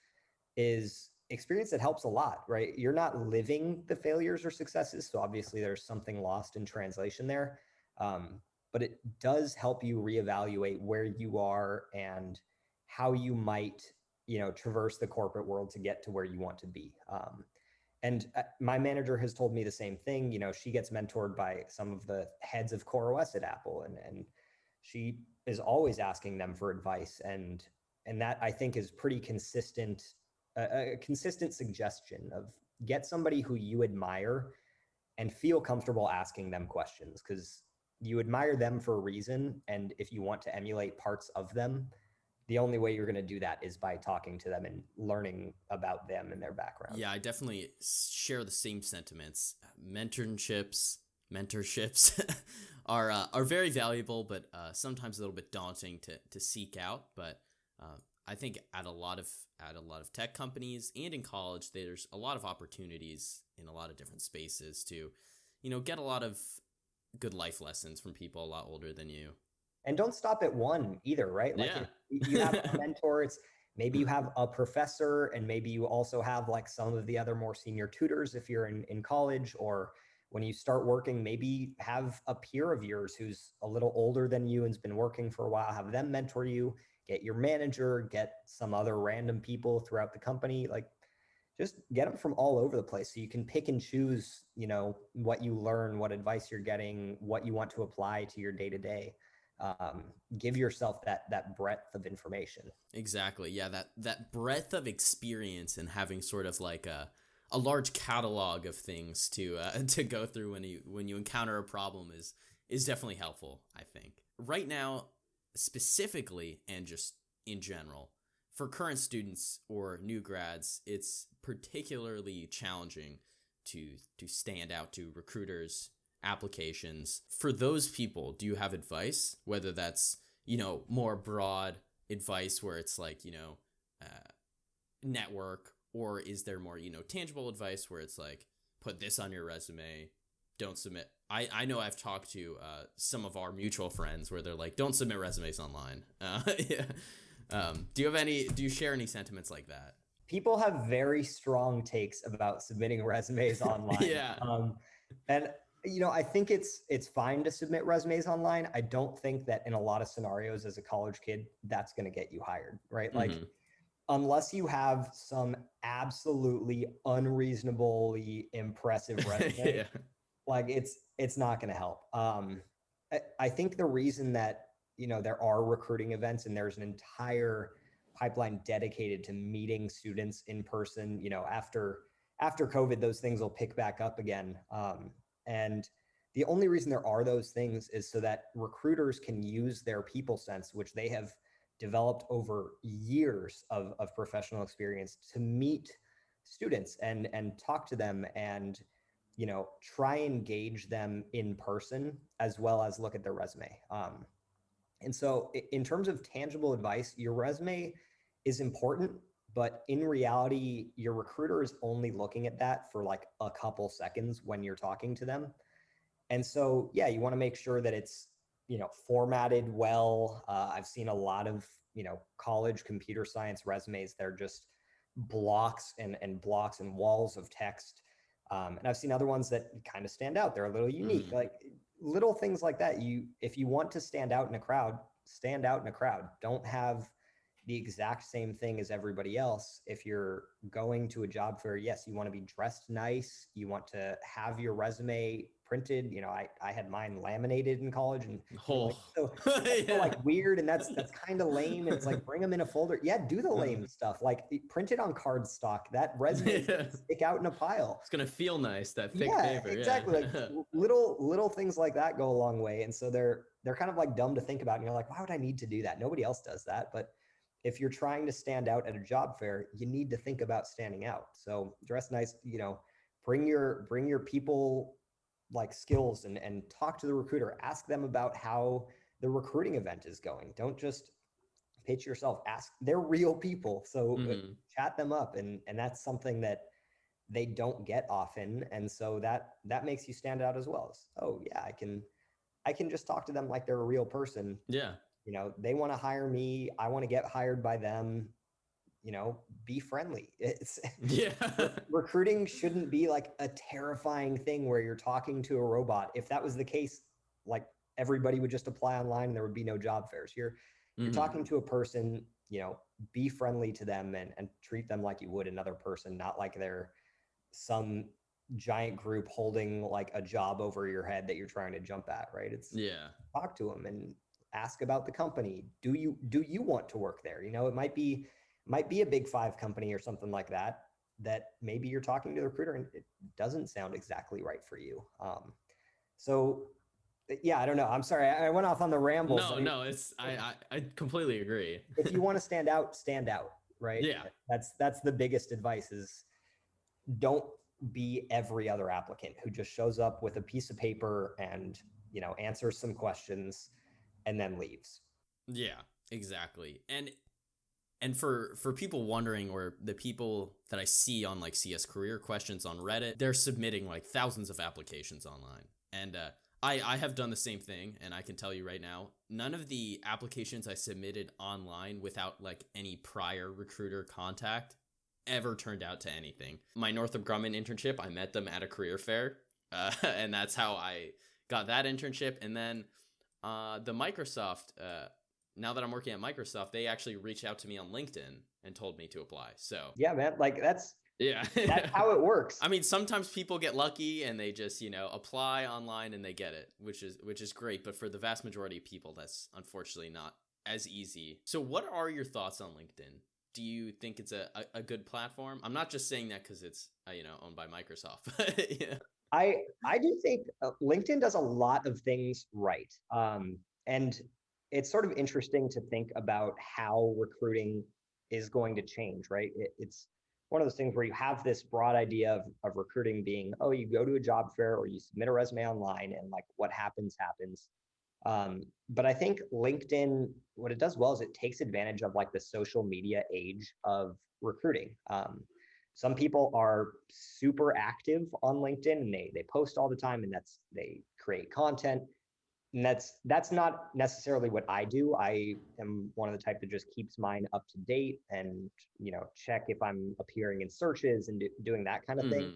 is experience that helps a lot, right? You're not living the failures or successes, so obviously there's something lost in translation there. Um, but it does help you reevaluate where you are and how you might, traverse the corporate world to get to where you want to be. And my manager has told me the same thing. She gets mentored by some of the heads of CoreOS at Apple, and she is always asking them for advice. And and that I think is pretty consistent, a consistent suggestion of get somebody who you admire and feel comfortable asking them questions, because you admire them for a reason. And if you want to emulate parts of them, the only way you're going to do that is by talking to them and learning about them and their background. Yeah, I definitely share the same sentiments. Mentorships are very valuable, but sometimes a little bit daunting to seek out. But I think at a lot of tech companies and in college, there's a lot of opportunities in a lot of different spaces to, get a lot of good life lessons from people a lot older than you. And don't stop at one either, right? Like Yeah. if you have a mentor, it's maybe you have a professor, and maybe you also have like some of the other more senior tutors if you're in college, or when you start working, maybe have a peer of yours who's a little older than you and's been working for a while, have them mentor you, get your manager, get some other random people throughout the company. Like just get them from all over the place so you can pick and choose, what you learn, what advice you're getting, what you want to apply to your day to day. Give yourself that breadth of information. Exactly. Yeah, that breadth of experience and having sort of like a large catalog of things to to go through when you encounter a problem is definitely helpful, I think. Right now, specifically and just in general, for current students or new grads, it's particularly challenging to stand out to recruiters' applications. For those people, do you have advice, whether that's, more broad advice where it's like, network, or is there more, tangible advice where it's like, put this on your resume, don't submit. I know I've talked to some of our mutual friends where they're like, don't submit resumes online. Yeah. Do you share any sentiments like that? People have very strong takes about submitting resumes online. Yeah. And I think it's fine to submit resumes online. I don't think that in a lot of scenarios as a college kid, that's going to get you hired, right? Like, Mm-hmm. unless you have some absolutely unreasonably impressive resume, Yeah. like it's not going to help. I think the reason that there are recruiting events and there's an entire pipeline dedicated to meeting students in person, after COVID, those things will pick back up again. And the only reason there are those things is so that recruiters can use their people sense, which they have developed over years of professional experience, to meet students and talk to them and try and gauge them in person as well as look at their resume. And so in terms of tangible advice, your resume is important, but in reality, your recruiter is only looking at that for like a couple seconds when you're talking to them. And so, yeah, you want to make sure that it's, formatted well. I've seen a lot of, college computer science resumes. They're just blocks and blocks and walls of text. And I've seen other ones that kind of stand out. They're a little unique, Mm-hmm. like little things like that. If you want to stand out in a crowd, stand out in a crowd. Don't have the exact same thing as everybody else. If you're going to a job fair, yes, you want to be dressed nice. You want to have your resume printed. I had mine laminated in college, and people are Oh. like, so that's so Yeah. like weird, and that's kind of lame. And it's like, bring them in a folder. Yeah, do the lame stuff. Like print it on cardstock. That resume is Yeah. gonna stick out in a pile. It's gonna feel nice, that thick Yeah, paper. exactly. Like Yeah. little things like that go a long way. And so they're kind of like dumb to think about. And you're like, why would I need to do that? Nobody else does that. But if you're trying to stand out at a job fair, you need to think about standing out. So dress nice, bring your people like skills and talk to the recruiter. Ask them about how the recruiting event is going. Don't just pitch yourself. Ask, they're real people. So Mm-hmm. chat them up. And that's something that they don't get often. And so that makes you stand out as well. Oh yeah, I can just talk to them like they're a real person. Yeah. They want to hire me. I want to get hired by them. Be friendly. It's Yeah. recruiting shouldn't be like a terrifying thing where you're talking to a robot. If that was the case, like everybody would just apply online and there would be no job fairs. You're Mm-hmm. talking to a person, be friendly to them and treat them like you would another person, not like they're some giant group holding like a job over your head that you're trying to jump at, right? It's Yeah. talk to them and ask about the company. Do you want to work there? It might be a big five company or something like that, that maybe you're talking to the recruiter and it doesn't sound exactly right for you. So yeah, I don't know. I'm sorry. I went off on the rambles. No, I completely agree. If you want to stand out, right? Yeah. That's the biggest advice is don't be every other applicant who just shows up with a piece of paper and, answers some questions and then leaves. Yeah, exactly. And for people wondering, or the people that I see on like CS career questions on Reddit, they're submitting like thousands of applications online. And I have done the same thing, and I can tell you right now, none of the applications I submitted online without like any prior recruiter contact ever turned out to anything. My Northrop Grumman internship, I met them at a career fair, and that's how I got that internship. And then the Microsoft, now that I'm working at Microsoft, they actually reached out to me on LinkedIn and told me to apply. So yeah, man, like that's how it works. I mean, sometimes people get lucky and they just, apply online and they get it, which is great. But for the vast majority of people, that's unfortunately not as easy. So what are your thoughts on LinkedIn? Do you think it's a good platform? I'm not just saying that because it's, owned by Microsoft. But yeah. I do think LinkedIn does a lot of things right. And it's sort of interesting to think about how recruiting is going to change, right? It's one of those things where you have this broad idea of recruiting being, oh, you go to a job fair or you submit a resume online and like what happens. But I think LinkedIn, what it does well is it takes advantage of like the social media age of recruiting. Some people are super active on LinkedIn and they post all the time, and they create content. And that's not necessarily what I do. I am one of the type that just keeps mine up to date and, check if I'm appearing in searches and doing that kind of thing.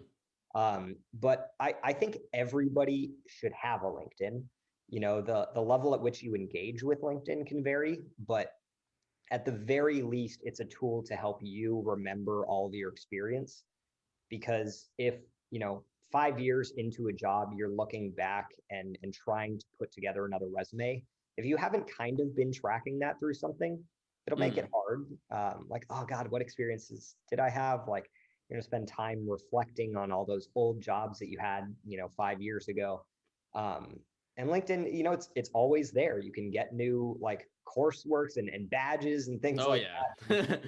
But I think everybody should have a LinkedIn. The level at which you engage with LinkedIn can vary, but at the very least, it's a tool to help you remember all of your experience. Because if, 5 years into a job, you're looking back and trying to put together another resume, if you haven't kind of been tracking that through something, it'll make it hard. Like, oh God, what experiences did I have? Like, you're going to spend time reflecting on all those old jobs that you had, 5 years ago. And LinkedIn, it's always there. You can get new like courseworks and badges and things that.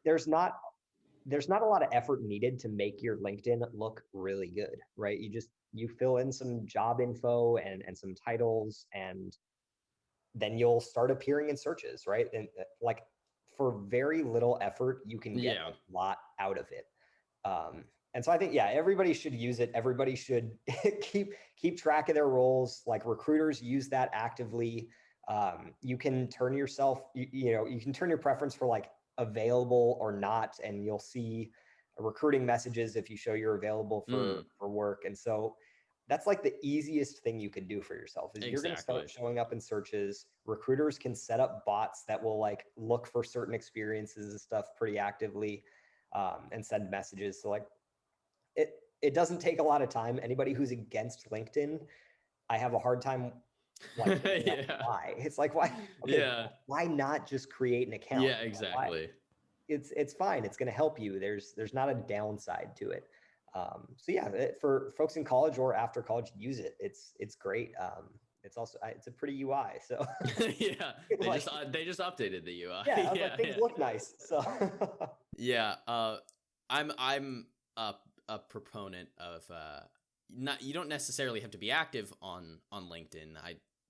There's not a lot of effort needed to make your LinkedIn look really good, right? You fill in some job info and some titles, and then you'll start appearing in searches, right? And like for very little effort, you can get a lot out of it. And so I think, everybody should use it. Everybody should keep track of their roles. Like recruiters use that actively. You can turn yourself, you can turn your preference for like available or not, and you'll see recruiting messages if you show you're available for work. And so that's like the easiest thing you can do for yourself is you're going to start showing up in searches. Recruiters can set up bots that will like look for certain experiences and stuff pretty actively, and send messages. So like it doesn't take a lot of time. Anybody who's against LinkedIn, I have a hard time like why. It's like why not just create an account? Yeah, exactly. It's fine. It's going to help you. There's not a downside to it. So for folks in college or after college, use it. It's great. It's also it's a pretty UI. So yeah, they just updated the UI. Yeah, I was like, things look nice. So yeah, I'm a proponent of you don't necessarily have to be active on LinkedIn.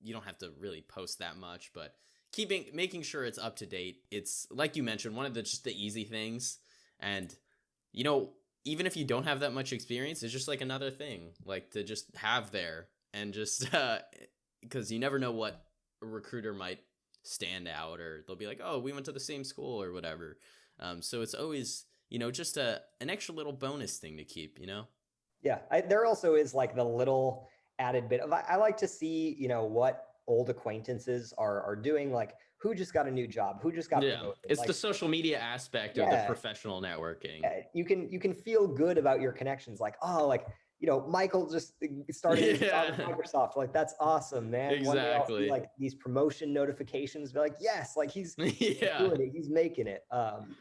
You don't have to really post that much, but making sure it's up to date. It's like you mentioned, one of just the easy things. And even if you don't have that much experience, it's just like another thing like to just have there, and just because you never know what a recruiter might stand out, or they'll be like, oh, we went to the same school or whatever. So it's always, just an extra little bonus thing to keep, Yeah, there also is like the little added bit of, I like to see, what old acquaintances are doing, like who just got a new job, who just got promoted. It's like, the social media aspect of the professional networking. You can feel good about your connections, like, oh, like Michael just started his job at Yeah, Microsoft. Like, that's awesome, man. One day I'll see exactly. like these promotion notifications, be like, yes, like he's Yeah, doing it, he's making it.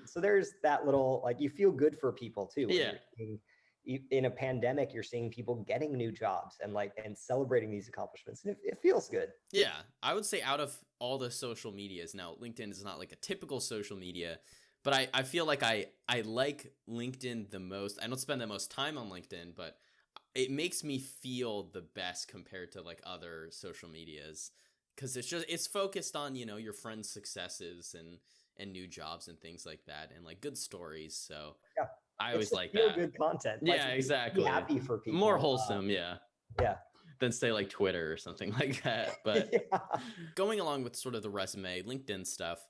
So there's that little, like, you feel good for people too when yeah. you're seeing, in a pandemic, you're seeing people getting new jobs and celebrating these accomplishments. And it feels good. Yeah, I would say out of all the social medias, now LinkedIn is not like a typical social media, but I feel like I like LinkedIn the most. I don't spend the most time on LinkedIn, but it makes me feel the best compared to like other social medias because it's focused on, your friends' successes and new jobs and things like that and like good stories. So Yeah. I It's always just like feel that. good content. Like, Yeah, be exactly. happy for More people. wholesome, yeah, Yeah. than say like Twitter or something like that. But Yeah. going along with sort of the resume, LinkedIn stuff.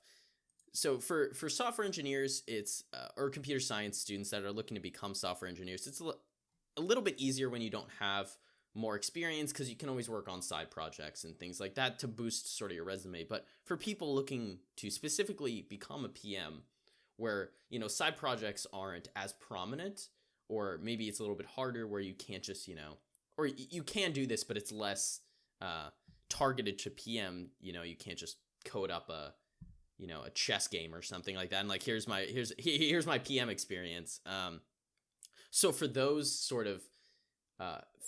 So for software engineers, it's or computer science students that are looking to become software engineers, it's a little bit easier when you don't have more experience because you can always work on side projects and things like that to boost sort of your resume. But for people looking to specifically become a PM, where side projects aren't as prominent, or maybe it's a little bit harder where you can't just or you can do this, but it's less targeted to PM. You can't just code up a chess game or something like that and like here's my PM experience. So for those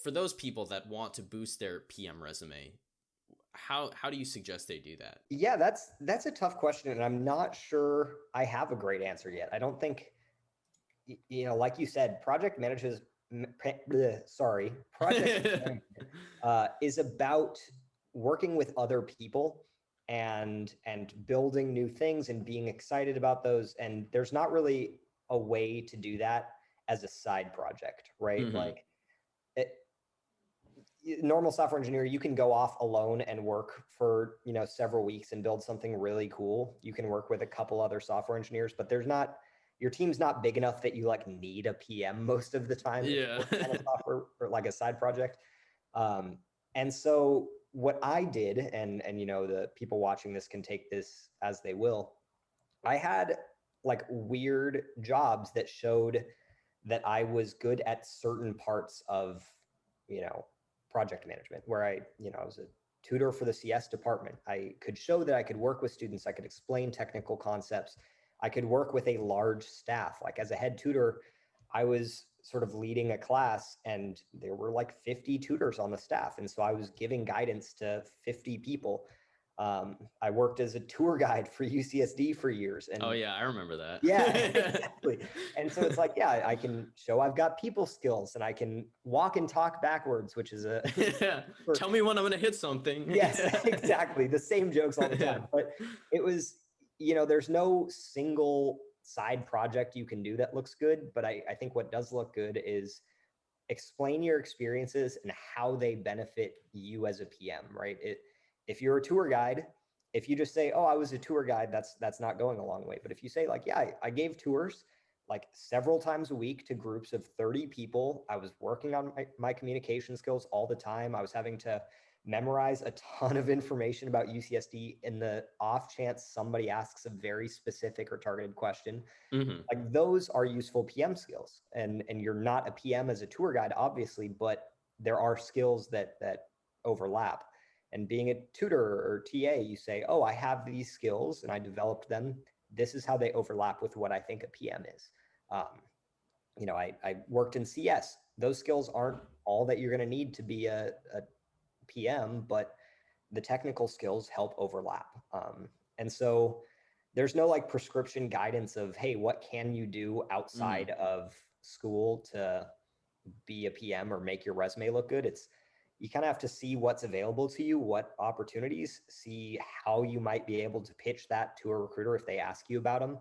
for those people that want to boost their PM resume, how do you suggest they do that? Yeah, that's a tough question, and I'm not sure I have a great answer yet. I don't think, like you said, project management is about working with other people and building new things and being excited about those. And there's not really a way to do that as a side project, right? Mm-hmm. Like, normal software engineer, you can go off alone and work for several weeks and build something really cool. You can work with a couple other software engineers, but your team's not big enough that you like need a PM most of the time if you're Yeah. working on a software or like a side project. And so what I did, and the people watching this can take this as they will, I had like weird jobs that showed that I was good at certain parts of, you know, project management, where I was a tutor for the CS department. I could show that I could work with students. I could explain technical concepts. I could work with a large staff. Like, as a head tutor, I was sort of leading a class and there were like 50 tutors on the staff. And so I was giving guidance to 50 people. I worked as a tour guide for UCSD for years. Oh And yeah, I remember yeah, that. exactly. And so it's like, yeah, I can show I've got people skills and I can walk and talk backwards, which is a Yeah. for, Tell me when I'm gonna hit something. yes, Yeah. exactly. The same jokes all the Yeah. time. But it was, there's no single side project you can do that looks good. But I think what does look good is explain your experiences and how they benefit you as a PM, right? If you're a tour guide, if you just say, "Oh, I was a tour guide," that's not going a long way. But if you say, like, "Yeah, I gave tours like several times a week to groups of 30 people. I was working on my communication skills all the time. I was having to memorize a ton of information about UCSD in the off chance somebody asks a very specific or targeted question." Hmm. Like, those are useful PM skills. And you're not a PM as a tour guide, obviously, but there are skills that overlap. And being a tutor or TA, you say, "Oh, I have these skills and I developed them. This is how they overlap with what I think a PM is." Um, I worked in CS. Those skills aren't all that you're going to need to be a PM, but the technical skills help overlap. And so there's no like prescription guidance of, hey, what can you do Mm. outside of school to be a PM or make your resume look good? It's, you kind of have to see what's available to you, what opportunities, see how you might be able to pitch that to a recruiter if they ask you about them,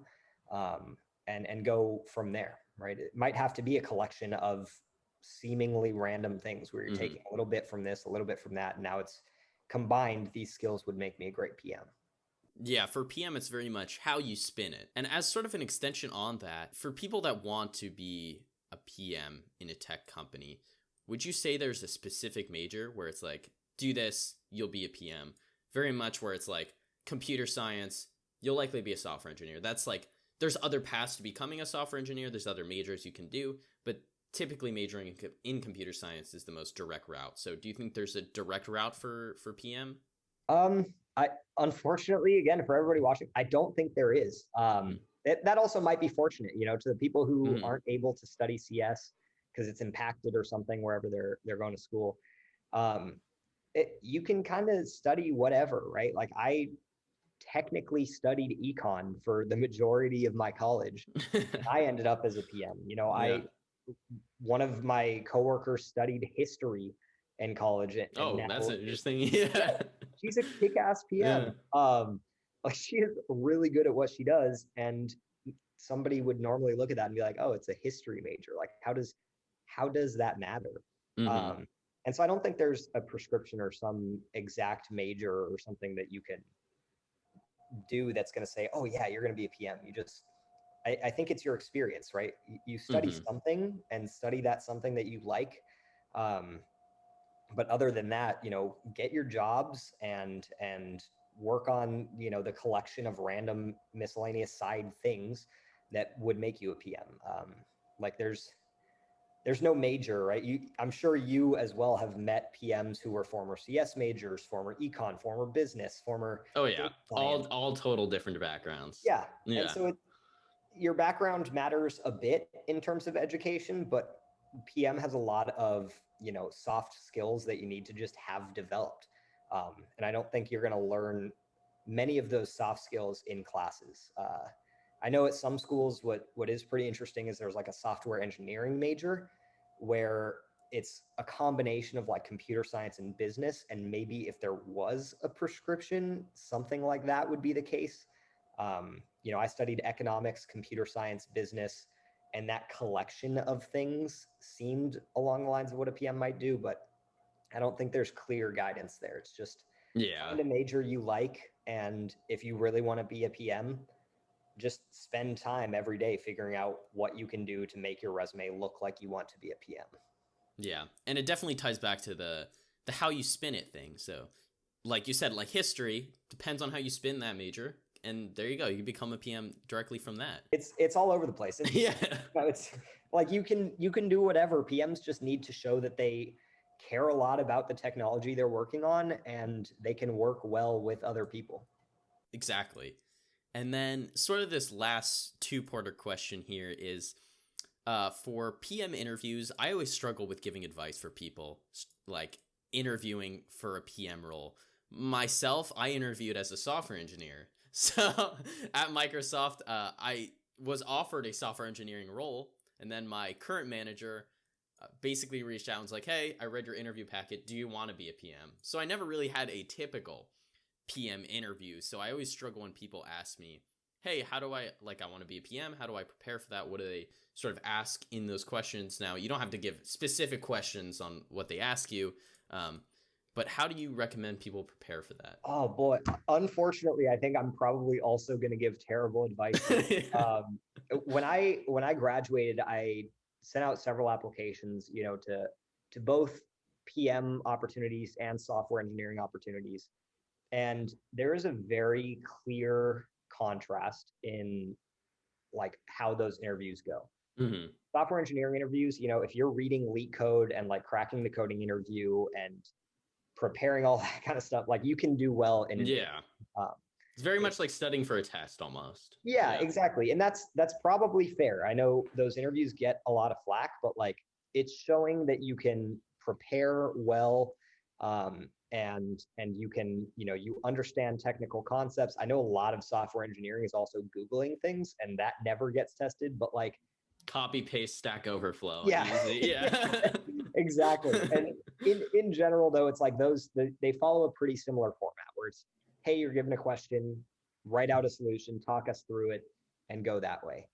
and go from there, right? It might have to be a collection of seemingly random things where you're Hmm. taking a little bit from this, a little bit from that, and now it's combined. These skills would make me a great PM. Yeah, for PM, it's very much how you spin it. And as sort of an extension on that, for people that want to be a PM in a tech company, would you say there's a specific major where it's like, do this, you'll be a PM? Very much where it's like computer science, you'll likely be a software engineer. That's like, there's other paths to becoming a software engineer, there's other majors you can do, but typically majoring in computer science is the most direct route. So do you think there's a direct route for PM? I unfortunately, again, for everybody watching, I don't think there is. That also might be fortunate, to the people who aren't able to study CS because it's impacted or something wherever they're going to school. You can kind of study whatever, right? Like I technically studied econ for the majority of my college. I ended up as a PM. One of my coworkers studied history in college, and now that's interesting. Yeah, she's a kick-ass PM. Like she is really good at what she does, and somebody would normally look at that and be like, "Oh, it's a history major. Like, how does that matter?" And so I don't think there's a prescription or some exact major or something that you can do that's going to say, "Oh yeah, you're going to be a PM." I think it's your experience, right? You study something and study that something that you like. But other than that, get your jobs and work on, the collection of random miscellaneous side things that would make you a PM. Like there's no major, right? I'm sure you as well have met PMs who were former CS majors, former econ, former business, former. Oh yeah, all total different backgrounds. Yeah. And so your background matters a bit in terms of education, but PM has a lot of, soft skills that you need to just have developed. And I don't think you're going to learn many of those soft skills in classes. I know at some schools, what is pretty interesting is there's like a software engineering major where it's a combination of like computer science and business. And maybe if there was a prescription, something like that would be the case. I studied economics, computer science, business, and that collection of things seemed along the lines of what a PM might do, but I don't think there's clear guidance there. It's just find a major you like, and if you really want to be a PM, just spend time every day figuring out what you can do to make your resume look like you want to be a PM. Yeah, and it definitely ties back to the how you spin it thing. So, like you said, like history depends on how you spin that major. And there you go. You become a PM directly from that. It's all over the place. Yeah. It's like you can do whatever. PMs just need to show that they care a lot about the technology they're working on and they can work well with other people. Exactly. And then sort of this last two-parter question here is for PM interviews, I always struggle with giving advice for people like interviewing for a PM role. Myself, I interviewed as a software engineer. So at Microsoft, I was offered a software engineering role, and then my current manager basically reached out and was like, "Hey, I read your interview packet. Do you want to be a PM?" So I never really had a typical PM interview. So I always struggle when people ask me, "Hey, how do I want to be a PM? How do I prepare for that?" What do they sort of ask in those questions? Now, you don't have to give specific questions on what they ask you, but how do you recommend people prepare for that? Oh boy. Unfortunately, I think I'm probably also going to give terrible advice. When I graduated, I sent out several applications, to both PM opportunities and software engineering opportunities. And there is a very clear contrast in like how those interviews go. Software engineering interviews, if you're reading leak code and like cracking the coding interview and preparing all that kind of stuff, like you can do well in it's very much like studying for a test almost. Yeah, exactly. And that's probably fair. I know those interviews get a lot of flack, but like it's showing that you can prepare well, and you can, you understand technical concepts. I know a lot of software engineering is also Googling things, and that never gets tested, but like copy paste Stack Overflow. Yeah. Exactly. And in general though, it's like they follow a pretty similar format where it's, hey, you're given a question, write out a solution, talk us through it, and go that way.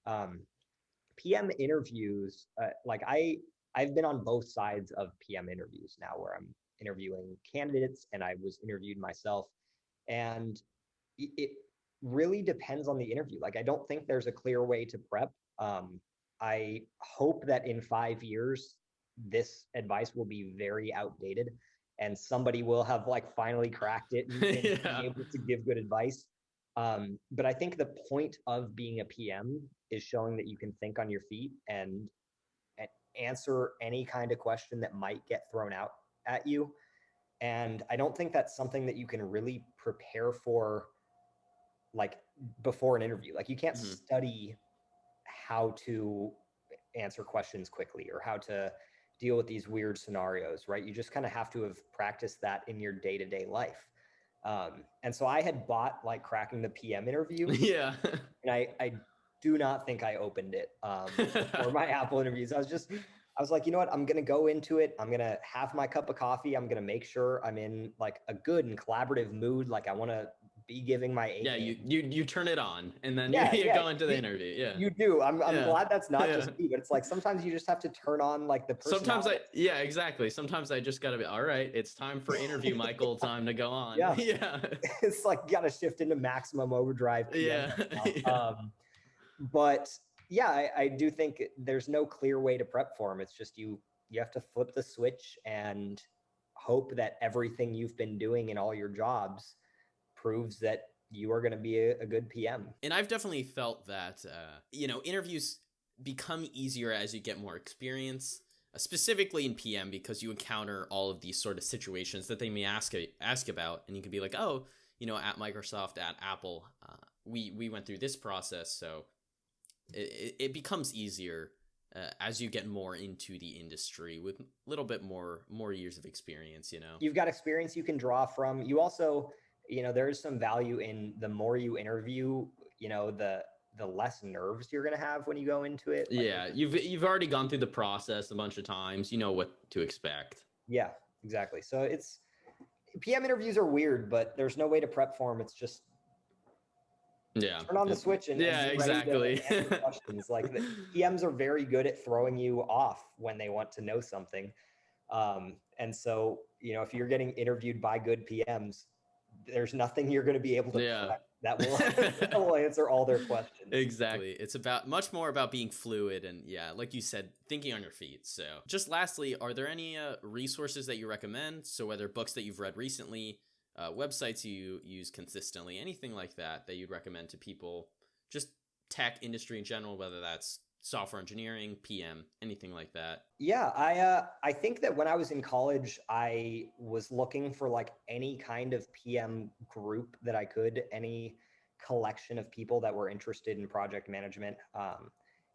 PM interviews, like I've been on both sides of PM interviews now, where I'm interviewing candidates and I was interviewed myself, and it really depends on the interview. Like I don't think there's a clear way to prep. I hope that in 5 years, this advice will be very outdated and somebody will have like finally cracked it and be able to give good advice. But I think the point of being a PM is showing that you can think on your feet and answer any kind of question that might get thrown out at you. And I don't think that's something that you can really prepare for like before an interview. Like you can't study how to answer questions quickly or how to deal with these weird scenarios, right? You just kind of have to have practiced that in your day-to-day life. And so I had bought like cracking the PM interview. Yeah. And I do not think I opened it for my Apple interviews. I was like, you know what? I'm going to go into it. I'm going to have my cup of coffee. I'm going to make sure I'm in like a good and collaborative mood. Like I want to be giving my A game. You turn it on and then you go into the interview. Yeah. You do. I'm glad that's not just me, but it's like sometimes you just have to turn on like the personality. Exactly. Sometimes I just got to be, all right, it's time for interview, Michael, time to go on. Yeah. Yeah. It's like you got to shift into maximum overdrive. PM But yeah, I do think there's no clear way to prep for them. It's just you have to flip the switch and hope that everything you've been doing in all your jobs proves that you are going to be a good PM. And I've definitely felt that, interviews become easier as you get more experience, specifically in PM, because you encounter all of these sort of situations that they may ask about. And you can be like, oh, at Microsoft, at Apple, we went through this process. So it becomes easier as you get more into the industry with a little bit more years of experience, You've got experience you can draw from. You also, there's some value in the more you interview, the less nerves you're going to have when you go into it. Like, yeah. You've already gone through the process a bunch of times. You know what to expect. Yeah, exactly. So PM interviews are weird, but there's no way to prep for them. It's just, turn on the switch and exactly. Answer questions. Like the PMs are very good at throwing you off when they want to know something. And so, if you're getting interviewed by good PMs, there's nothing you're going to be able to that will answer all their questions. Exactly. It's much more about being fluid and like you said, thinking on your feet. So just lastly, are there any resources that you recommend? So whether books that you've read recently, websites you use consistently, anything like that you'd recommend to people, just tech industry in general, whether that's software engineering, PM, anything like that? Yeah, I think that when I was in college, I was looking for like any kind of PM group that I could, any collection of people that were interested in project management.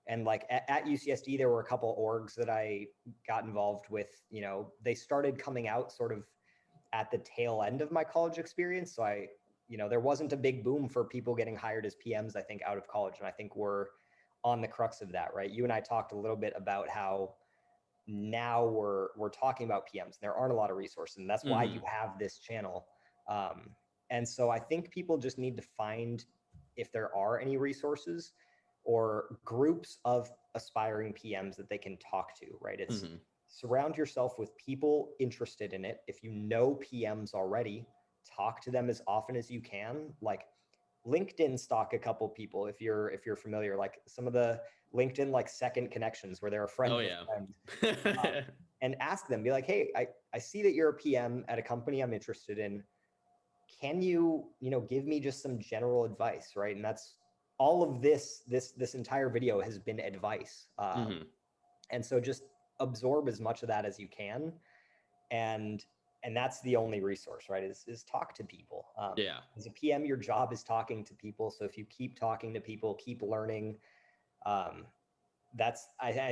And like at UCSD, there were a couple orgs that I got involved with. They started coming out sort of at the tail end of my college experience. So there wasn't a big boom for people getting hired as PMs, I think, out of college. And I think we're on the crux of that, right? You and I talked a little bit about how now we're talking about PMs. There aren't a lot of resources, and that's why you have this channel. And so I think people just need to find if there are any resources or groups of aspiring PMs that they can talk to, right? It's surround yourself with people interested in it. If you know PMs already, talk to them as often as you can. Like LinkedIn stalk a couple people if you're familiar, like some of the LinkedIn like second connections where they're a friend friend, and ask them, be like, hey, I see that you're a PM at a company I'm interested in. Can you give me just some general advice, right? And that's all of this entire video has been advice. And so just absorb as much of that as you can. And that's the only resource, right? Is talk to people. As a PM, your job is talking to people. So if you keep talking to people, keep learning, I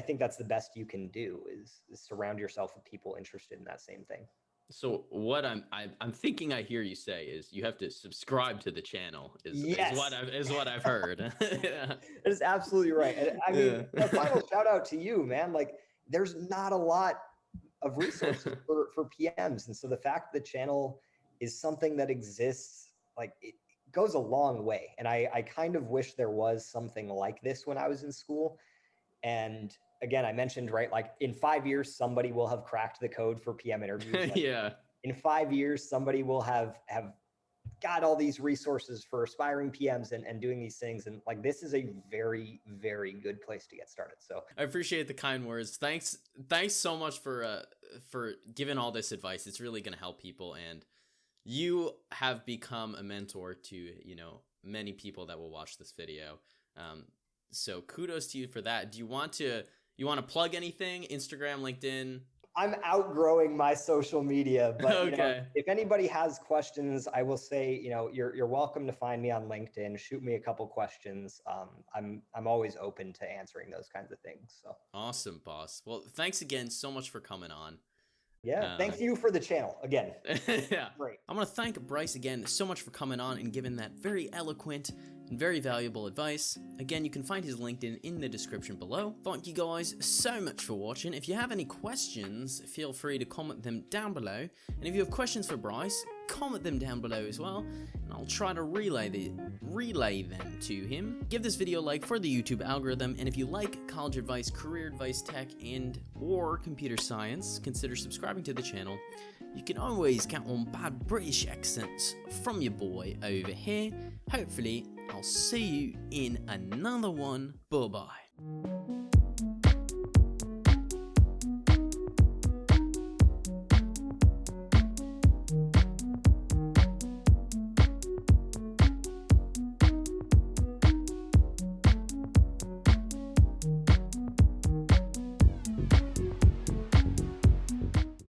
think that's the best you can do is surround yourself with people interested in that same thing. So what I'm thinking I hear you say is you have to subscribe to the channel is what I've heard. That is absolutely right. And I mean, a final shout out to you, man. Like there's not a lot of resources for PMs. And so the fact the channel is something that exists, like it goes a long way. And I kind of wish there was something like this when I was in school. And again, I mentioned, right, like in 5 years, somebody will have cracked the code for PM interviews. Like in 5 years, somebody will have got all these resources for aspiring PMs and doing these things. And like, this is a very, very good place to get started. So I appreciate the kind words. Thanks so much for giving all this advice. It's really going to help people. And you have become a mentor to, many people that will watch this video. So kudos to you for that. Do you want to, You want to plug anything? Instagram, LinkedIn? I'm outgrowing my social media, but Okay. if anybody has questions, I will say, you're welcome to find me on LinkedIn. Shoot me a couple questions. I'm always open to answering those kinds of things. So Awesome, boss. Well, thanks again so much for coming on. yeah, thanks you for the channel again. Yeah. Great. I want to thank Bryce again so much for coming on and giving that very eloquent and very valuable advice. Again, you can find his LinkedIn in the description below. Thank you guys so much for watching. If you have any questions, feel free to comment them down below. And if you have questions for Bryce, comment them down below as well, and I'll try to relay them to him. Give this video a like for the YouTube algorithm, and if you like college advice, career advice, tech, and or computer science, consider subscribing to the channel. You can always count on bad British accents from your boy over here. Hopefully, I'll see you in another one. Bye-bye.